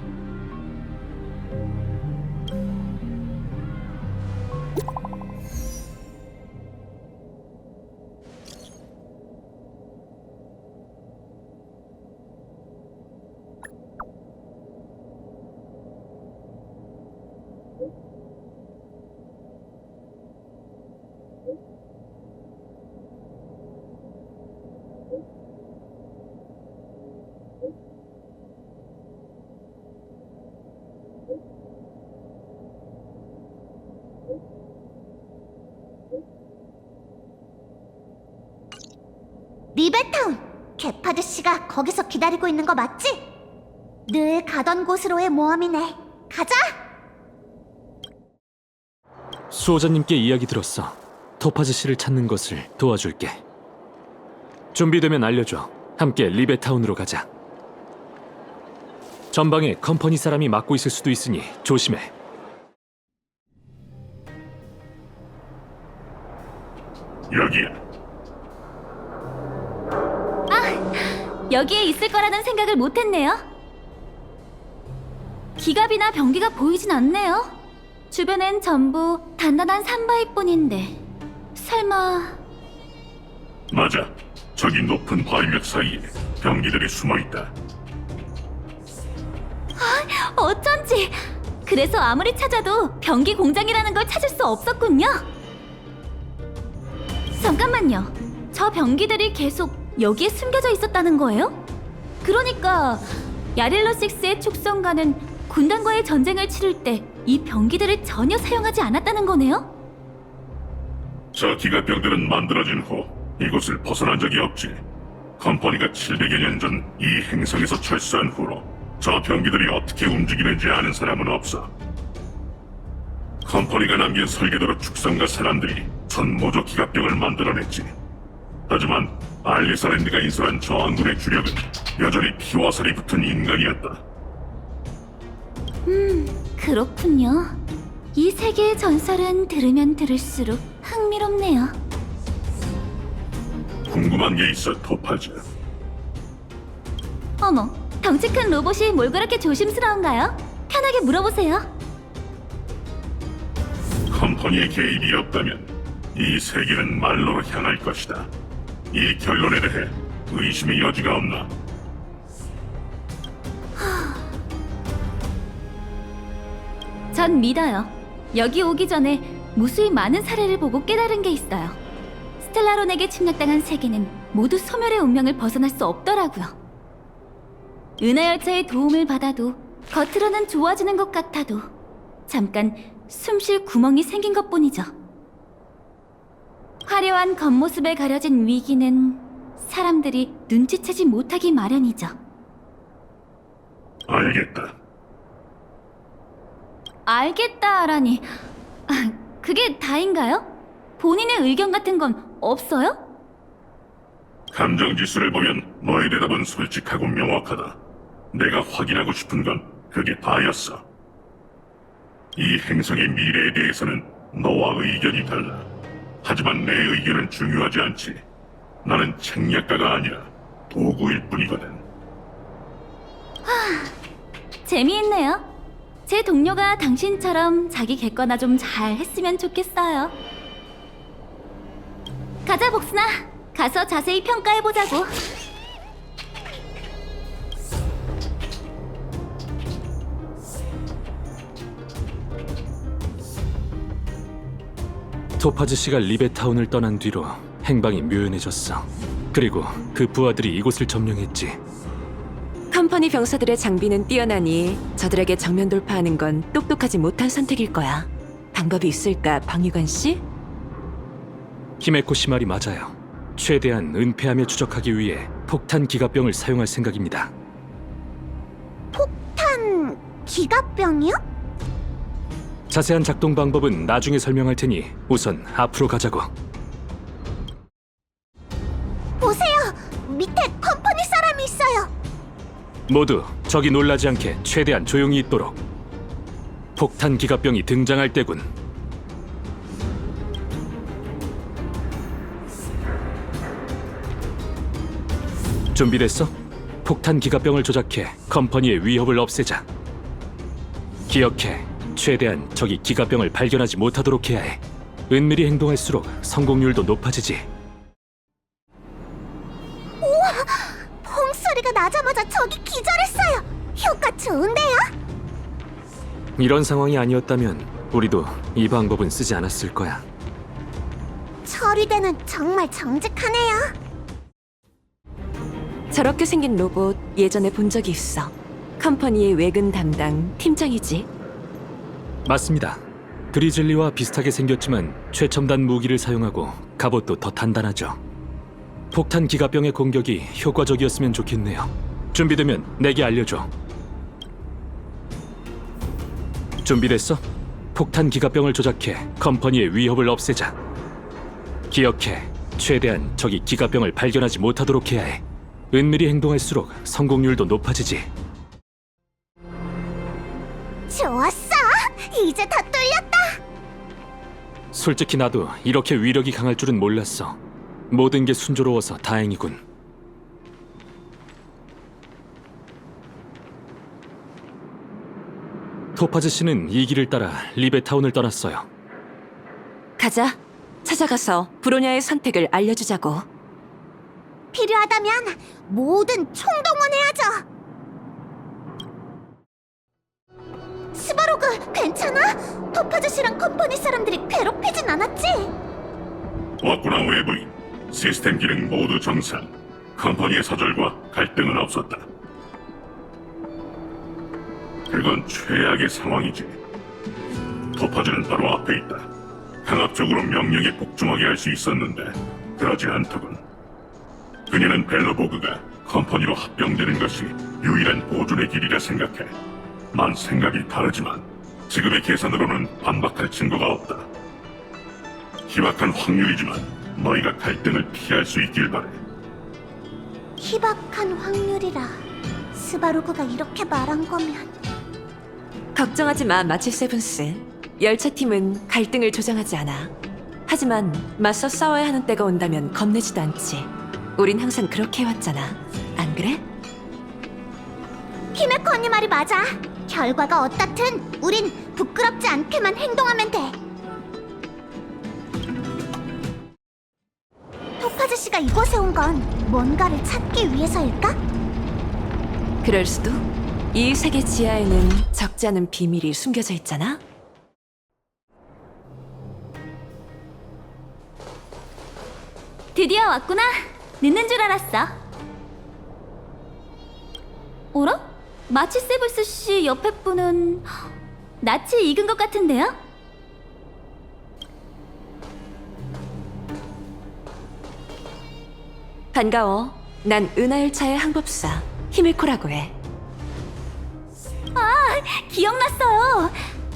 리베타운! 개파드 씨가 거기서 기다리고 있는 거 맞지? 늘 가던 곳으로의 모험이네. 가자! 수호자님께 이야기 들었어. 토파즈 씨를 찾는 것을 도와줄게. 준비되면 알려줘. 함께 리베타운으로 가자. 전방에 컴퍼니 사람이 맡고 있을 수도 있으니 조심해. 여기야. 여기에 있을 거라는 생각을 못했네요. 기갑이나 병기가 보이진 않네요. 주변엔 전부 단단한 산바위 뿐인데 설마... 맞아. 저기 높은 바위맥 사이에 병기들이 숨어있다. 어쩐지! 그래서 아무리 찾아도 병기 공장이라는 걸 찾을 수 없었군요. 잠깐만요. 저 병기들이 계속 여기에 숨겨져 있었다는 거예요? 그러니까 야릴로6의 촉성가는 군단과의 전쟁을 치를 때 이 병기들을 전혀 사용하지 않았다는 거네요? 저 기갑병들은 만들어진 후 이곳을 벗어난 적이 없지. 컴퍼니가 700여 년 전 이 행성에서 철수한 후로 저 병기들이 어떻게 움직이는지 아는 사람은 없어. 컴퍼니가 남긴 설계도로 축성과 사람들이 전모조 기갑병을 만들어냈지. 하지만 알리사랜드가 인솔한 저항군의 주력은 여전히 피와 살이 붙은 인간이었다. 그렇군요. 이 세계의 전설은 들으면 들을수록 흥미롭네요. 궁금한 게 있어, 토파즈. 어머, 덩치 큰 로봇이 뭘 그렇게 조심스러운가요? 편하게 물어보세요. 컴퍼니의 개입이 없다면 이 세계는 말로로 향할 것이다. 이 결론에 대해 의심의 여지가 없나? 전 믿어요. 여기 오기 전에 무수히 많은 사례를 보고 깨달은 게 있어요. 스텔라론에게 침략당한 세계는 모두 소멸의 운명을 벗어날 수 없더라고요. 은하열차의 도움을 받아도 겉으로는 좋아지는 것 같아도 잠깐 숨쉴 구멍이 생긴 것뿐이죠. 화려한 겉모습에 가려진 위기는 사람들이 눈치채지 못하기 마련이죠. 알겠다. 알겠다라니. 그게 다인가요? 본인의 의견 같은 건 없어요? 감정 지수를 보면 너의 대답은 솔직하고 명확하다. 내가 확인하고 싶은 건 그게 다였어. 이 행성의 미래에 대해서는 너와 의견이 달라. 하지만 내 의견은 중요하지 않지. 나는 책략가가 아니라 도구일 뿐이거든. 재미있네요. 제 동료가 당신처럼 자기 객관화 좀 잘 했으면 좋겠어요. 가자, 복순아. 가서 자세히 평가해보자고. 토파즈 씨가 리베타운을 떠난 뒤로 행방이 묘연해졌어. 그리고 그 부하들이 이곳을 점령했지. 컴퍼니 병사들의 장비는 뛰어나니 저들에게 정면 돌파하는 건 똑똑하지 못한 선택일 거야. 방법이 있을까, 방위관 씨? 히메코 씨 말이 맞아요. 최대한 은폐하며 추적하기 위해 폭탄 기갑병을 사용할 생각입니다. 폭탄 기갑병이요? 자세한 작동 방법은 나중에 설명할 테니 우선 앞으로 가자고. 보세요. 밑에 컴퍼니 사람이 있어요. 모두 적이 놀라지 않게 최대한 조용히 있도록. 폭탄 기갑병이 등장할 때군. 준비됐어? 폭탄 기갑병을 조작해 컴퍼니의 위협을 없애자. 기억해, 최대한 적이 기갑병을 발견하지 못하도록 해야 해. 은밀히 행동할수록 성공률도 높아지지. 홍소리가 나자마자 적이 기절했어요. 효과 좋은데요? 이런 상황이 아니었다면 우리도 이 방법은 쓰지 않았을 거야. 처리대는 정말 정직하네요. 저렇게 생긴 로봇 예전에 본 적이 있어. 컴퍼니의 외근 담당 팀장이지. 맞습니다. 그리즐리와 비슷하게 생겼지만 최첨단 무기를 사용하고 갑옷도 더 단단하죠. 폭탄 기갑병의 공격이 효과적이었으면 좋겠네요. 준비되면 내게 알려줘. 준비됐어? 폭탄 기갑병을 조작해 컴퍼니의 위협을 없애자. 기억해, 최대한 적이 기갑병을 발견하지 못하도록 해야 해. 은밀히 행동할수록 성공률도 높아지지. 좋았어. 이제 다 뚫렸다. 솔직히 나도 이렇게 위력이 강할 줄은 몰랐어. 모든 게 순조로워서 다행이군. 토파즈 씨는 이 길을 따라 리베타운을 떠났어요. 가자. 찾아가서 브로냐의 선택을 알려주자고. 필요하다면 모든 총동원해야죠. 스바로그 괜찮아? 토파즈 씨랑 컴퍼니 사람들이 괴롭히진 않았지? 왔구나, 외부인. 시스템 기능 모두 정상. 컴퍼니의 사절과 갈등은 없었다. 그건 최악의 상황이지. 토파즈는 바로 앞에 있다. 강압적으로 명령에 복종하게 할 수 있었는데 그러지 않더군. 그녀는 벨로보그가 컴퍼니로 합병되는 것이 유일한 보존의 길이라 생각해. 난 생각이 다르지만 지금의 계산으로는 반박할 증거가 없다. 희박한 확률이지만 너희가 갈등을 피할 수 있길 바래. 희박한 확률이라. 스바루그가 이렇게 말한 거면. 걱정하지 마, 마치 세븐스. 열차팀은 갈등을 조장하지 않아. 하지만 맞서 싸워야 하는 때가 온다면 겁내지도 않지. 우린 항상 그렇게 해왔잖아. 안 그래? 히메코 언니 말이 맞아. 결과가 어떻든 우린 부끄럽지 않게만 행동하면 돼. 토파즈 씨가 이곳에 온 건 뭔가를 찾기 위해서일까? 그럴 수도. 이 세계 지하에는 적지 않은 비밀이 숨겨져 있잖아. 드디어 왔구나. 늦는 줄 알았어. 어라? 마치 세블스 씨 옆에 분은 낯이 익은 것 같은데요? 반가워. 난 은하열차의 항법사 히메코라고 해. 기억났어요.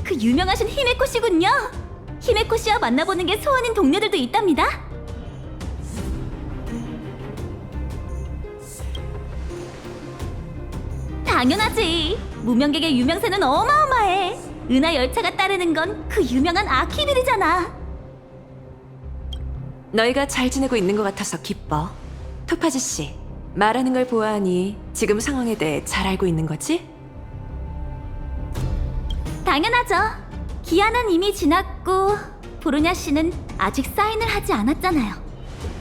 그 유명하신 히메코 씨군요. 히메코 씨와 만나보는 게 소원인 동료들도 있답니다. 당연하지. 무명객의 유명세는 어마어마해. 은하 열차가 따르는 건 그 유명한 아키빌이잖아. 너희가 잘 지내고 있는 것 같아서 기뻐. 토파즈 씨, 말하는 걸 보아하니 지금 상황에 대해 잘 알고 있는 거지? 당연하죠. 기한은 이미 지났고 보르냐 씨는 아직 사인을 하지 않았잖아요.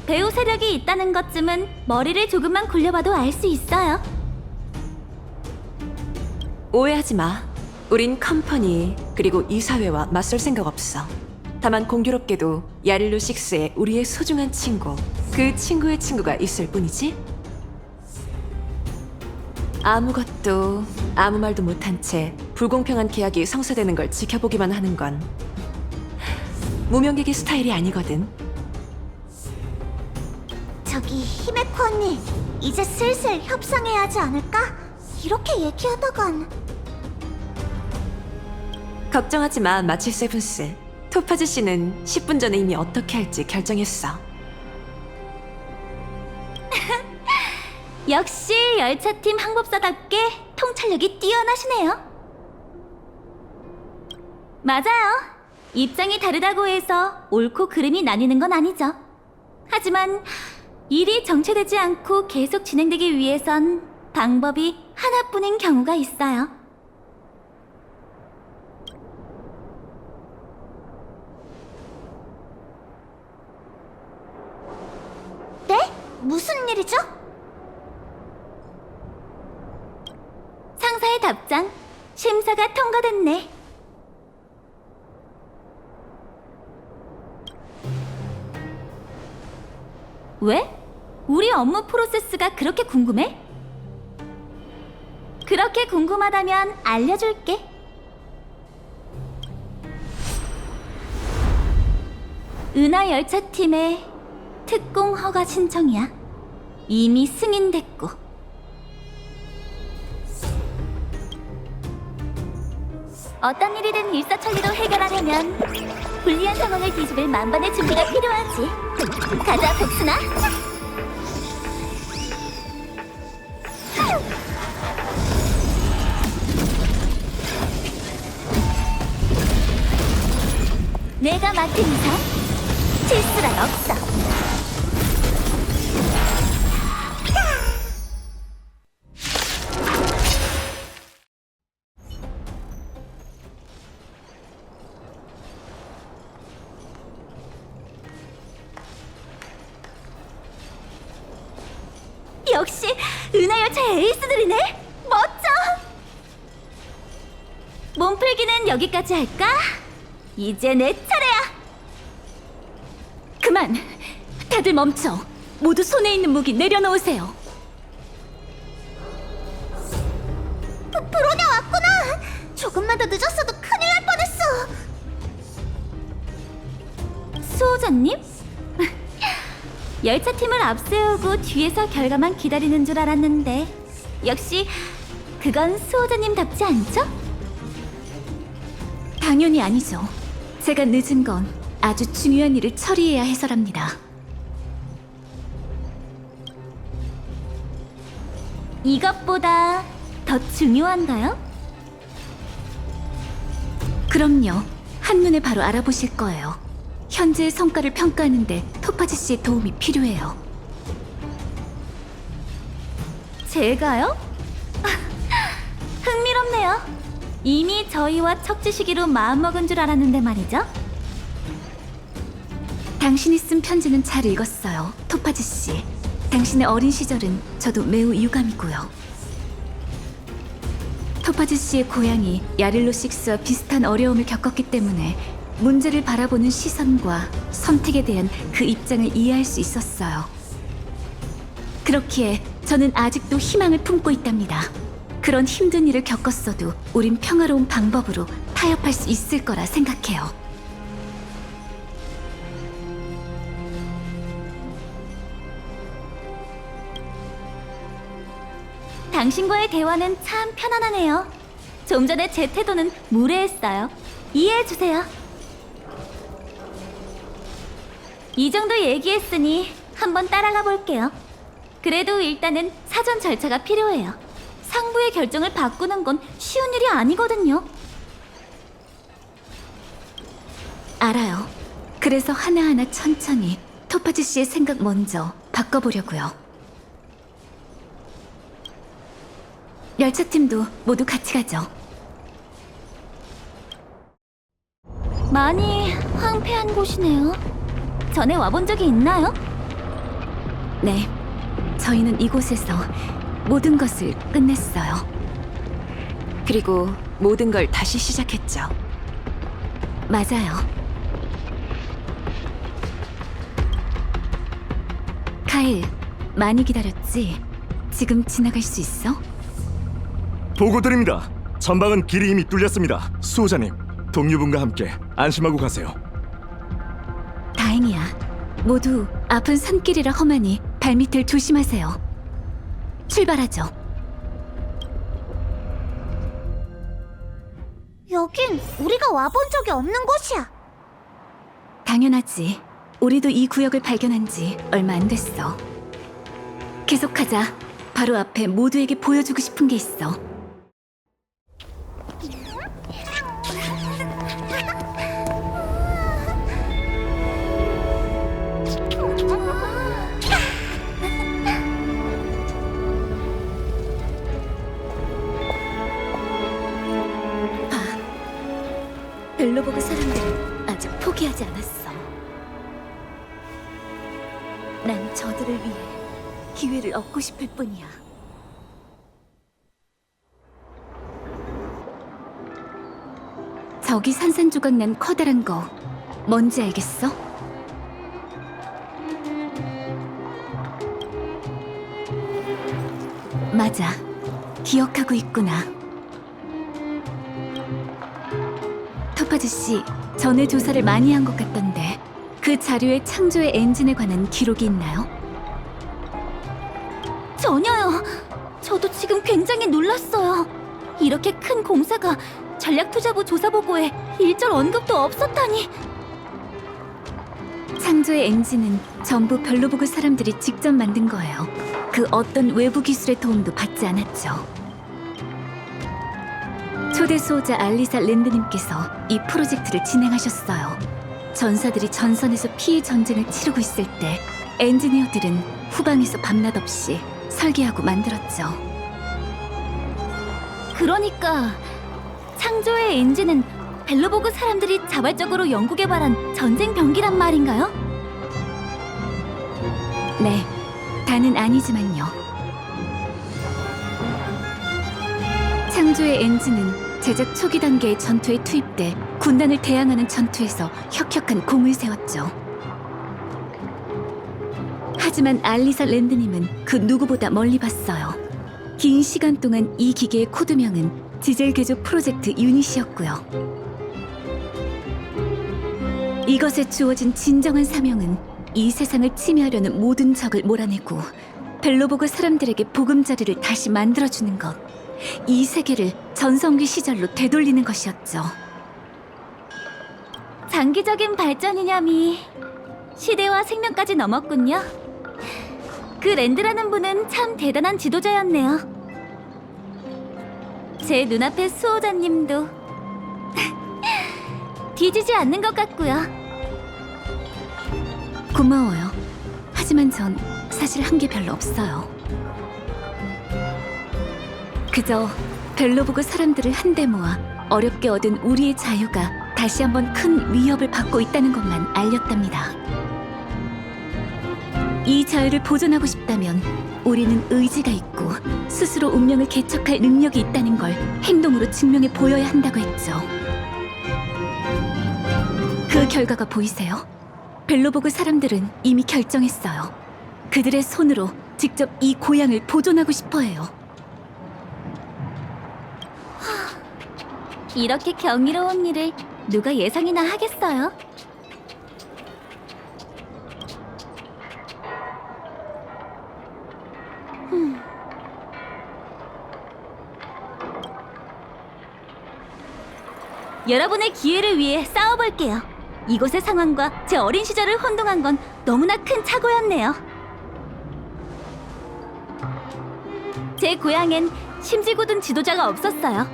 배우 세력이 있다는 것쯤은 머리를 조금만 굴려봐도 알 수 있어요. 오해하지 마. 우린 컴퍼니 그리고 이 사회와 맞설 생각 없어. 다만 공교롭게도 야릴로 6에 우리의 소중한 친구, 그 친구의 친구가 있을 뿐이지. 아무것도 아무 말도 못한 채 불공평한 계약이 성사되는 걸 지켜보기만 하는 건 무명객의 스타일이 아니거든. 저기 히메코 언니, 이제 슬슬 협상해야 하지 않을까? 이렇게 얘기하다간. 걱정하지 마, 마치 세븐스. 토파즈 씨는 10분 전에 이미 어떻게 할지 결정했어. 역시 열차팀 항법사답게 통찰력이 뛰어나시네요. 맞아요. 입장이 다르다고 해서 옳고 그름이 나뉘는 건 아니죠. 하지만 일이 정체되지 않고 계속 진행되기 위해선 방법이 하나뿐인 경우가 있어요. 네? 무슨 일이죠? 상사의 답장, 심사가 통과됐네. 왜? 우리 업무 프로세스가 그렇게 궁금해? 그렇게 궁금하다면 알려줄게. 은하 열차팀의 특공 허가 신청이야. 이미 승인됐고. 어떤 일이든 일사천리로 해결하려면 불리한 상황을 뒤집을 만반의 준비가 필요하지. 가자, 복순아. 내가 맡은 이상 실수란 없어. 역시 은하열차의 에이스들이네. 멋져. 몸풀기는 여기까지 할까? 이제 내 차례야. 그만. 다들 멈춰. 모두 손에 있는 무기 내려놓으세요. 브로냐 왔구나. 조금만 더 늦었어도 큰일 날 뻔했어. 수호자님? 열차팀을 앞세우고 뒤에서 결과만 기다리는 줄 알았는데 역시 그건 수호자님답지 않죠? 당연히 아니죠. 제가 늦은 건 아주 중요한 일을 처리해야 해서랍니다. 이것보다 더 중요한가요? 그럼요. 한눈에 바로 알아보실 거예요. 현재의 성과를 평가하는데 토파즈 씨의 도움이 필요해요. 제가요? 흥미롭네요. 이미 저희와 척지시기로 마음먹은 줄 알았는데 말이죠. 당신이 쓴 편지는 잘 읽었어요, 토파즈 씨. 당신의 어린 시절은 저도 매우 유감이고요. 토파즈 씨의 고향이 야릴로 6와 비슷한 어려움을 겪었기 때문에 문제를 바라보는 시선과 선택에 대한 그 입장을 이해할 수 있었어요. 그렇기에 저는 아직도 희망을 품고 있답니다. 그런 힘든 일을 겪었어도 우린 평화로운 방법으로 타협할 수 있을 거라 생각해요. 당신과의 대화는 참 편안하네요. 좀 전에 제 태도는 무례했어요. 이해해주세요. 이 정도 얘기했으니 한번 따라가 볼게요. 그래도 일단은 사전 절차가 필요해요. 상부의 결정을 바꾸는 건 쉬운 일이 아니거든요. 알아요. 그래서 하나하나 천천히 토파즈 씨의 생각 먼저 바꿔보려고요. 열차팀도 모두 같이 가죠. 많이 황폐한 곳이네요. 전에 와본 적이 있나요? 네, 저희는 이곳에서 모든 것을 끝냈어요. 그리고 모든 걸 다시 시작했죠. 맞아요. 카일, 많이 기다렸지? 지금 지나갈 수 있어? 보고드립니다. 전방은 길이 이미 뚫렸습니다. 수호자님, 동료분과 함께 안심하고 가세요. 다행이야. 모두 아픈 산길이라 험하니 발밑을 조심하세요. 출발하죠. 여긴 우리가 와본 적이 없는 곳이야. 당연하지. 우리도 이 구역을 발견한 지 얼마 안 됐어. 계속하자. 바로 앞에 모두에게 보여주고 싶은 게 있어. 벨로보그 사람들은 아직 포기하지 않았어. 난 저들을 위해 기회를 얻고 싶을 뿐이야. 저기 산산조각 난 커다란 거 뭔지 알겠어? 맞아. 기억하고 있구나. 토파즈 씨, 전에 조사를 많이 한 것 같던데 그 자료에 창조의 엔진에 관한 기록이 있나요? 전혀요. 저도 지금 굉장히 놀랐어요. 이렇게 큰 공사가 전략투자부 조사보고에 일절 언급도 없었다니. 창조의 엔진은 전부 별로보그 사람들이 직접 만든 거예요. 그 어떤 외부 기술의 도움도 받지 않았죠. 초대 수호자 알리사 랜드님께서 이 프로젝트를 진행하셨어요. 전사들이 전선에서 피해 전쟁을 치르고 있을 때 엔지니어들은 후방에서 밤낮 없이 설계하고 만들었죠. 그러니까 창조의 엔진은 벨로보그 사람들이 자발적으로 연구 개발한 전쟁 병기란 말인가요? 네, 다는 아니지만요. 창조의 엔진은 제작 초기 단계의 전투에 투입돼 군단을 대항하는 전투에서 혁혁한 공을 세웠죠. 하지만 알리사 랜드님은 그 누구보다 멀리 봤어요. 긴 시간 동안 이 기계의 코드명은 지젤 개조 프로젝트 유닛이었고요. 이것에 주어진 진정한 사명은 이 세상을 침해하려는 모든 적을 몰아내고 벨로보그 사람들에게 보금자리를 다시 만들어주는 것. 이 세계를 전성기 시절로 되돌리는 것이었죠. 장기적인 발전이냐미 시대와 생명까지 넘었군요. 그 랜드라는 분은 참 대단한 지도자였네요. 제 눈앞의 수호자님도 뒤지지 않는 것 같고요. 고마워요. 하지만 전 사실 한 게 별로 없어요. 그저 벨로보그 사람들을 한데 모아 어렵게 얻은 우리의 자유가 다시 한번 큰 위협을 받고 있다는 것만 알렸답니다. 이 자유를 보존하고 싶다면 우리는 의지가 있고 스스로 운명을 개척할 능력이 있다는 걸 행동으로 증명해 보여야 한다고 했죠. 그 결과가 보이세요? 벨로보그 사람들은 이미 결정했어요. 그들의 손으로 직접 이 고향을 보존하고 싶어 해요. 이렇게 경이로운 일을 누가 예상이나 하겠어요? 여러분의 기회를 위해 싸워볼게요. 이곳의 상황과 제 어린 시절을 혼동한 건 너무나 큰 착오였네요. 제 고향엔 심지궂은 지도자가 없었어요.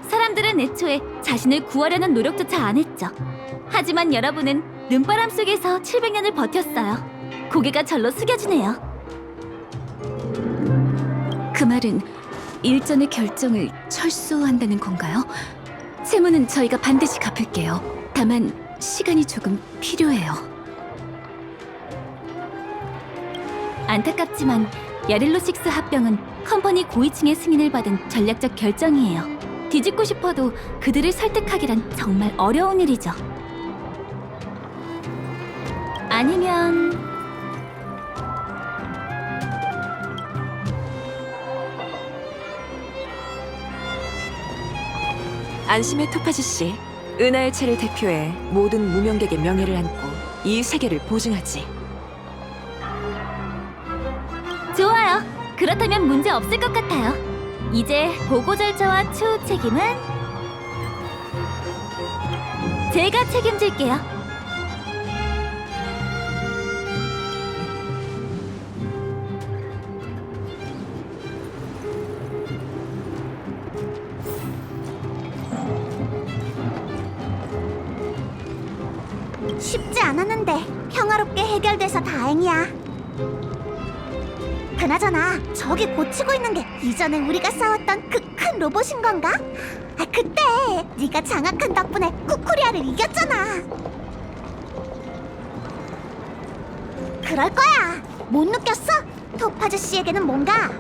사람들은 애초에 자신을 구하려는 노력조차 안 했죠. 하지만 여러분은 눈바람 속에서 700년을 버텼어요. 고개가 절로 숙여지네요. 그 말은 일전의 결정을 철수한다는 건가요? 채무는 저희가 반드시 갚을게요. 다만 시간이 조금 필요해요. 안타깝지만 야릴로6 합병은 컴퍼니 고위층의 승인을 받은 전략적 결정이에요. 뒤집고 싶어도 그들을 설득하기란 정말 어려운 일이죠. 아니면 안심의 토파즈 씨, 은하의 채를 대표해 모든 무명객의 명예를 안고 이 세계를 보증하지. 좋아요. 그렇다면 문제 없을 것 같아요. 이제 보고 절차와 추후 책임은 제가 책임질게요. 쉽지 않았는데 평화롭게 해결돼서 다행이야. 그나저나 저기 고치고 있는 게 이전에 우리가 싸웠던 그 큰 로봇인 건가? 아, 그때 네가 장악한 덕분에 쿠쿠리아를 이겼잖아. 그럴 거야. 못 느꼈어? 토파즈 씨에게는 뭔가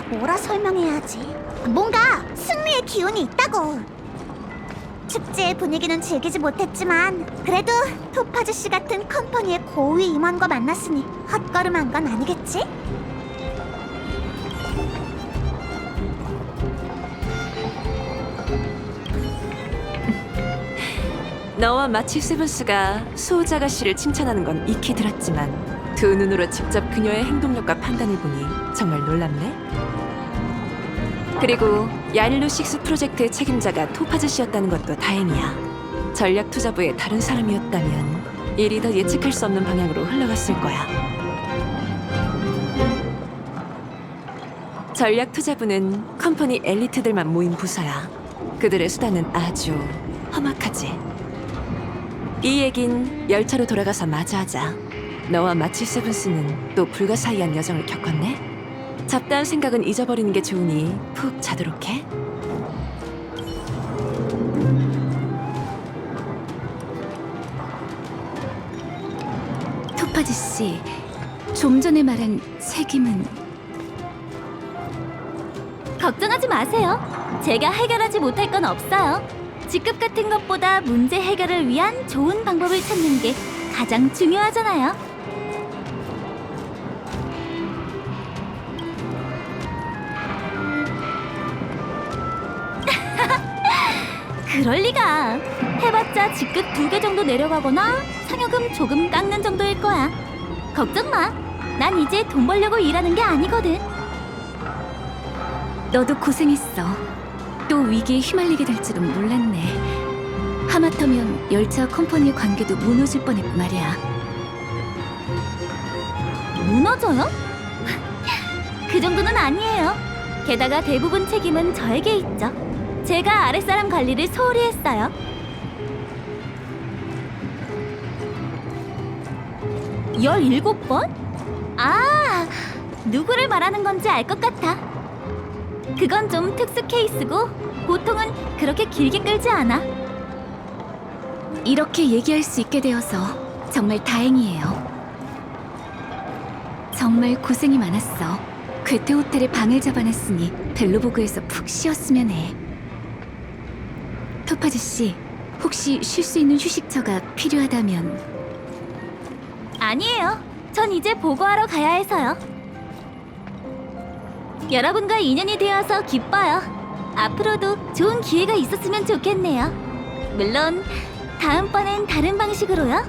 뭐라 설명해야 하지? 뭔가 승리의 기운이 있다고. 축제의 분위기는 즐기지 못했지만 그래도 토파즈 씨 같은 컴퍼니의 고위 임원과 만났으니 헛걸음한 건 아니겠지? 너와 마치 세븐스가 수호자 아가씨를 칭찬하는 건 익히 들었지만 두 눈으로 직접 그녀의 행동력과 판단을 보니 정말 놀랍네. 그리고 야릴로6 프로젝트의 책임자가 토파즈 씨였다는 것도 다행이야. 전략투자부의 다른 사람이었다면 일이 더 예측할 수 없는 방향으로 흘러갔을 거야. 전략투자부는 컴퍼니 엘리트들만 모인 부서야. 그들의 수단은 아주 험악하지. 이 얘긴 열차로 돌아가서 마저 하자. 너와 마치 세븐스는 또 불가사의한 여정을 겪었네? 잡다한 생각은 잊어버리는 게 좋으니 푹 자도록 해. 토파즈 씨, 좀 전에 말한 책임은 걱정하지 마세요. 제가 해결하지 못할 건 없어요. 직급 같은 것보다 문제 해결을 위한 좋은 방법을 찾는 게 가장 중요하잖아요. 그럴 리가. 해봤자 직급 2개 정도 내려가거나 상여금 조금 깎는 정도일 거야. 걱정 마. 난 이제 돈 벌려고 일하는 게 아니거든. 너도 고생했어. 또 위기에 휘말리게 될 줄은 몰랐네. 하마터면 열차 컴퍼니의 관계도 무너질 뻔했고 말이야. 무너져요? 그 정도는 아니에요. 게다가 대부분 책임은 저에게 있죠. 제가 아랫사람 관리를 소홀히 했어요. (17번) 아, 누구를 말하는 건지 알 것 같아. 그건 좀 특수 케이스고 보통은 그렇게 길게 끌지 않아. 이렇게 얘기할 수 있게 되어서 정말 다행이에요. 정말 고생이 많았어. 괴테 호텔에 방을 잡아놨으니 벨로보그에서 푹 쉬었으면 해. 토파즈 씨, 혹시 쉴 수 있는 휴식처가 필요하다면. 아니에요. 전 이제 보고하러 가야 해서요. 여러분과 인연이 되어서 기뻐요. 앞으로도 좋은 기회가 있었으면 좋겠네요. 물론 다음번엔 다른 방식으로요.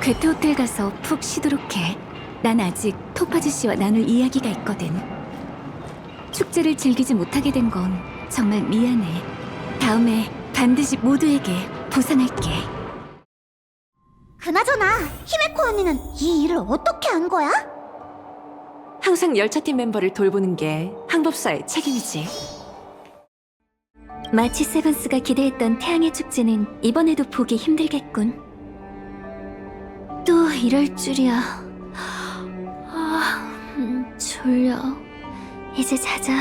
괴테 호텔 가서 푹 쉬도록 해. 난 아직 토파즈 씨와 나눌 이야기가 있거든. 축제를 즐기지 못하게 된 건 정말 미안해. 다음에 반드시 모두에게 보상할게. 그나저나 히메코 언니는 이 일을 어떻게 한 거야? 항상 열차팀 멤버를 돌보는 게 항법사의 책임이지. 마치 세븐스가 기대했던 태양의 축제는 이번에도 보기 힘들겠군. 또 이럴 줄이야. 졸려. 이제 자자.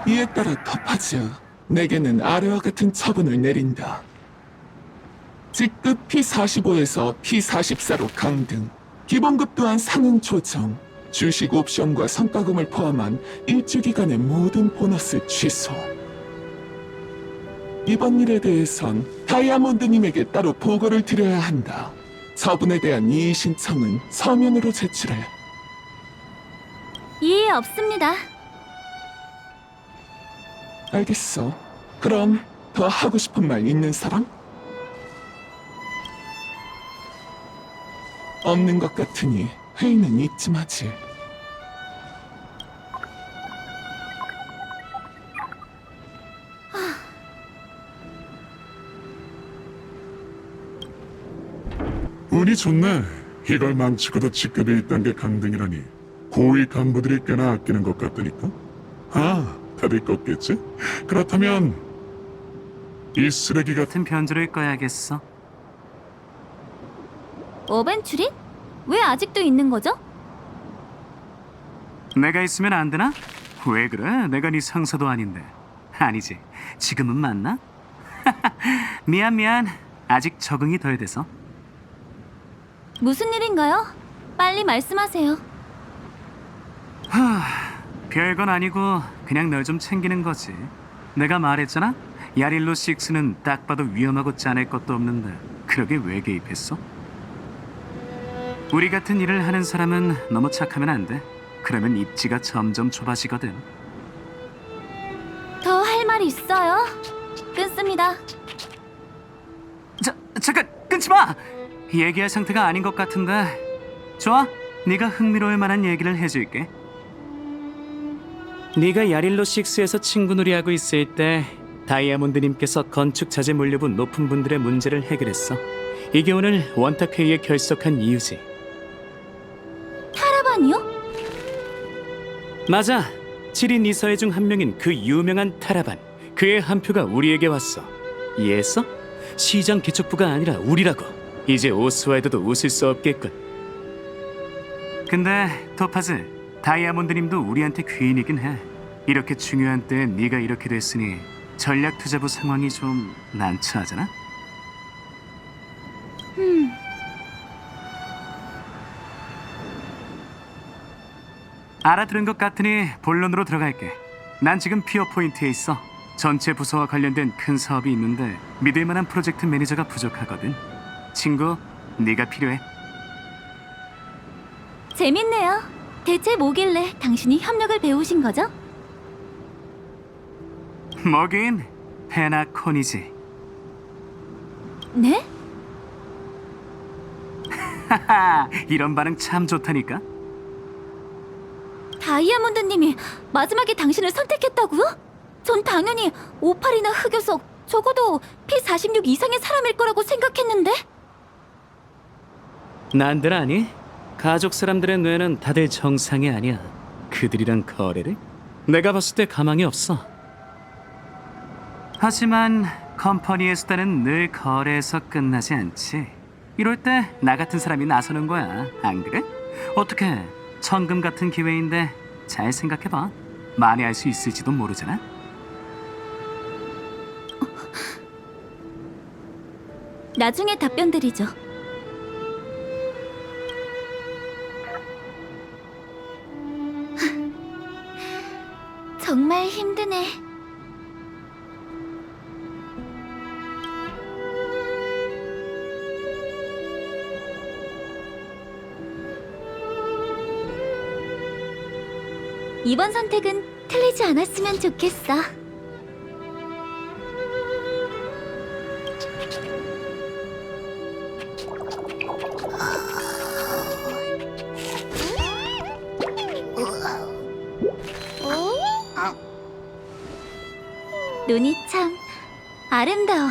이에 따라 토파즈, 내게는 아래와 같은 처분을 내린다. 직급 P45에서 P44로 강등, 기본급 또한 상응 조정, 주식 옵션과 성과금을 포함한 일주 기간의 모든 보너스 취소. 이번 일에 대해선 다이아몬드님에게 따로 보고를 드려야 한다. 처분에 대한 이의 신청은 서면으로 제출해. 이해 없습니다. 알겠어. 그럼 더 하고 싶은 말 있는 사람? 없는 것 같으니 회의는 이쯤 하지. 운이 좋네. 이걸 망치고도 직급이 있던 게 강등이라니. 고위 간부들이 꽤나 아끼는 것 같으니까. 아, 다들 껐겠지? 그렇다면 이 쓰레기 같은 편지를 꺼야겠어. 어벤츄리? 왜 아직도 있는 거죠? 내가 있으면 안 되나? 왜 그래? 내가 네 상사도 아닌데. 아니지. 지금은 맞나? 미안. 아직 적응이 덜 돼서. 무슨 일인가요? 빨리 말씀하세요. 별건 아니고 그냥 널 좀 챙기는 거지. 내가 말했잖아? 야릴로 6는 딱 봐도 위험하고 짠할 것도 없는데 그러게 왜 개입했어? 우리 같은 일을 하는 사람은 너무 착하면 안 돼. 그러면 입지가 점점 좁아지거든. 더 할 말 있어요. 끊습니다. 잠깐 끊지 마! 얘기할 상태가 아닌 것 같은데. 좋아, 네가 흥미로울 만한 얘기를 해줄게. 네가 야릴로 6에서 친구놀이하고 있을 때 다이아몬드님께서 건축 자재 물류부 높은 분들의 문제를 해결했어. 이게 오늘 원탁회의에 결석한 이유지. 타라반이요? 맞아. 7인 이사회 중 한 명인 그 유명한 타라반. 그의 한 표가 우리에게 왔어. 이해했어? 시장 개척부가 아니라 우리라고. 이제 오스와이드도 웃을 수 없겠군. 근데 토파즈, 다이아몬드님도 우리한테 귀인이긴 해. 이렇게 중요한 때에 네가 이렇게 됐으니 전략투자부 상황이 좀 난처하잖아? 알아들은 것 같으니 본론으로 들어갈게. 난 지금 피어 포인트에 있어. 전체 부서와 관련된 큰 사업이 있는데 믿을 만한 프로젝트 매니저가 부족하거든. 친구, 네가 필요해. 재밌네요. 대체 뭐길래 당신이 협력을 배우신 거죠? 뭐긴 페나콘이지. 네? 하하, 이런 반응 참 좋다니까. 다이아몬드님이 마지막에 당신을 선택했다고요? 전 당연히 58이나 흑요석, 적어도 P46 이상의 사람일 거라고 생각했는데? 난들 아니? 가족 사람들의 뇌는 다들 정상이 아니야. 그들이랑 거래를? 내가 봤을 때 가망이 없어. 하지만 컴퍼니의 수단은 늘 거래에서 끝나지 않지. 이럴 때 나 같은 사람이 나서는 거야. 안 그래? 어떻게 천금 같은 기회인데 잘 생각해봐. 만회할 수 있을지도 모르잖아. 나중에 답변 드리죠. 정말 힘드네. 이번 선택은 틀리지 않았으면 좋겠어. 눈이 참 아름다워.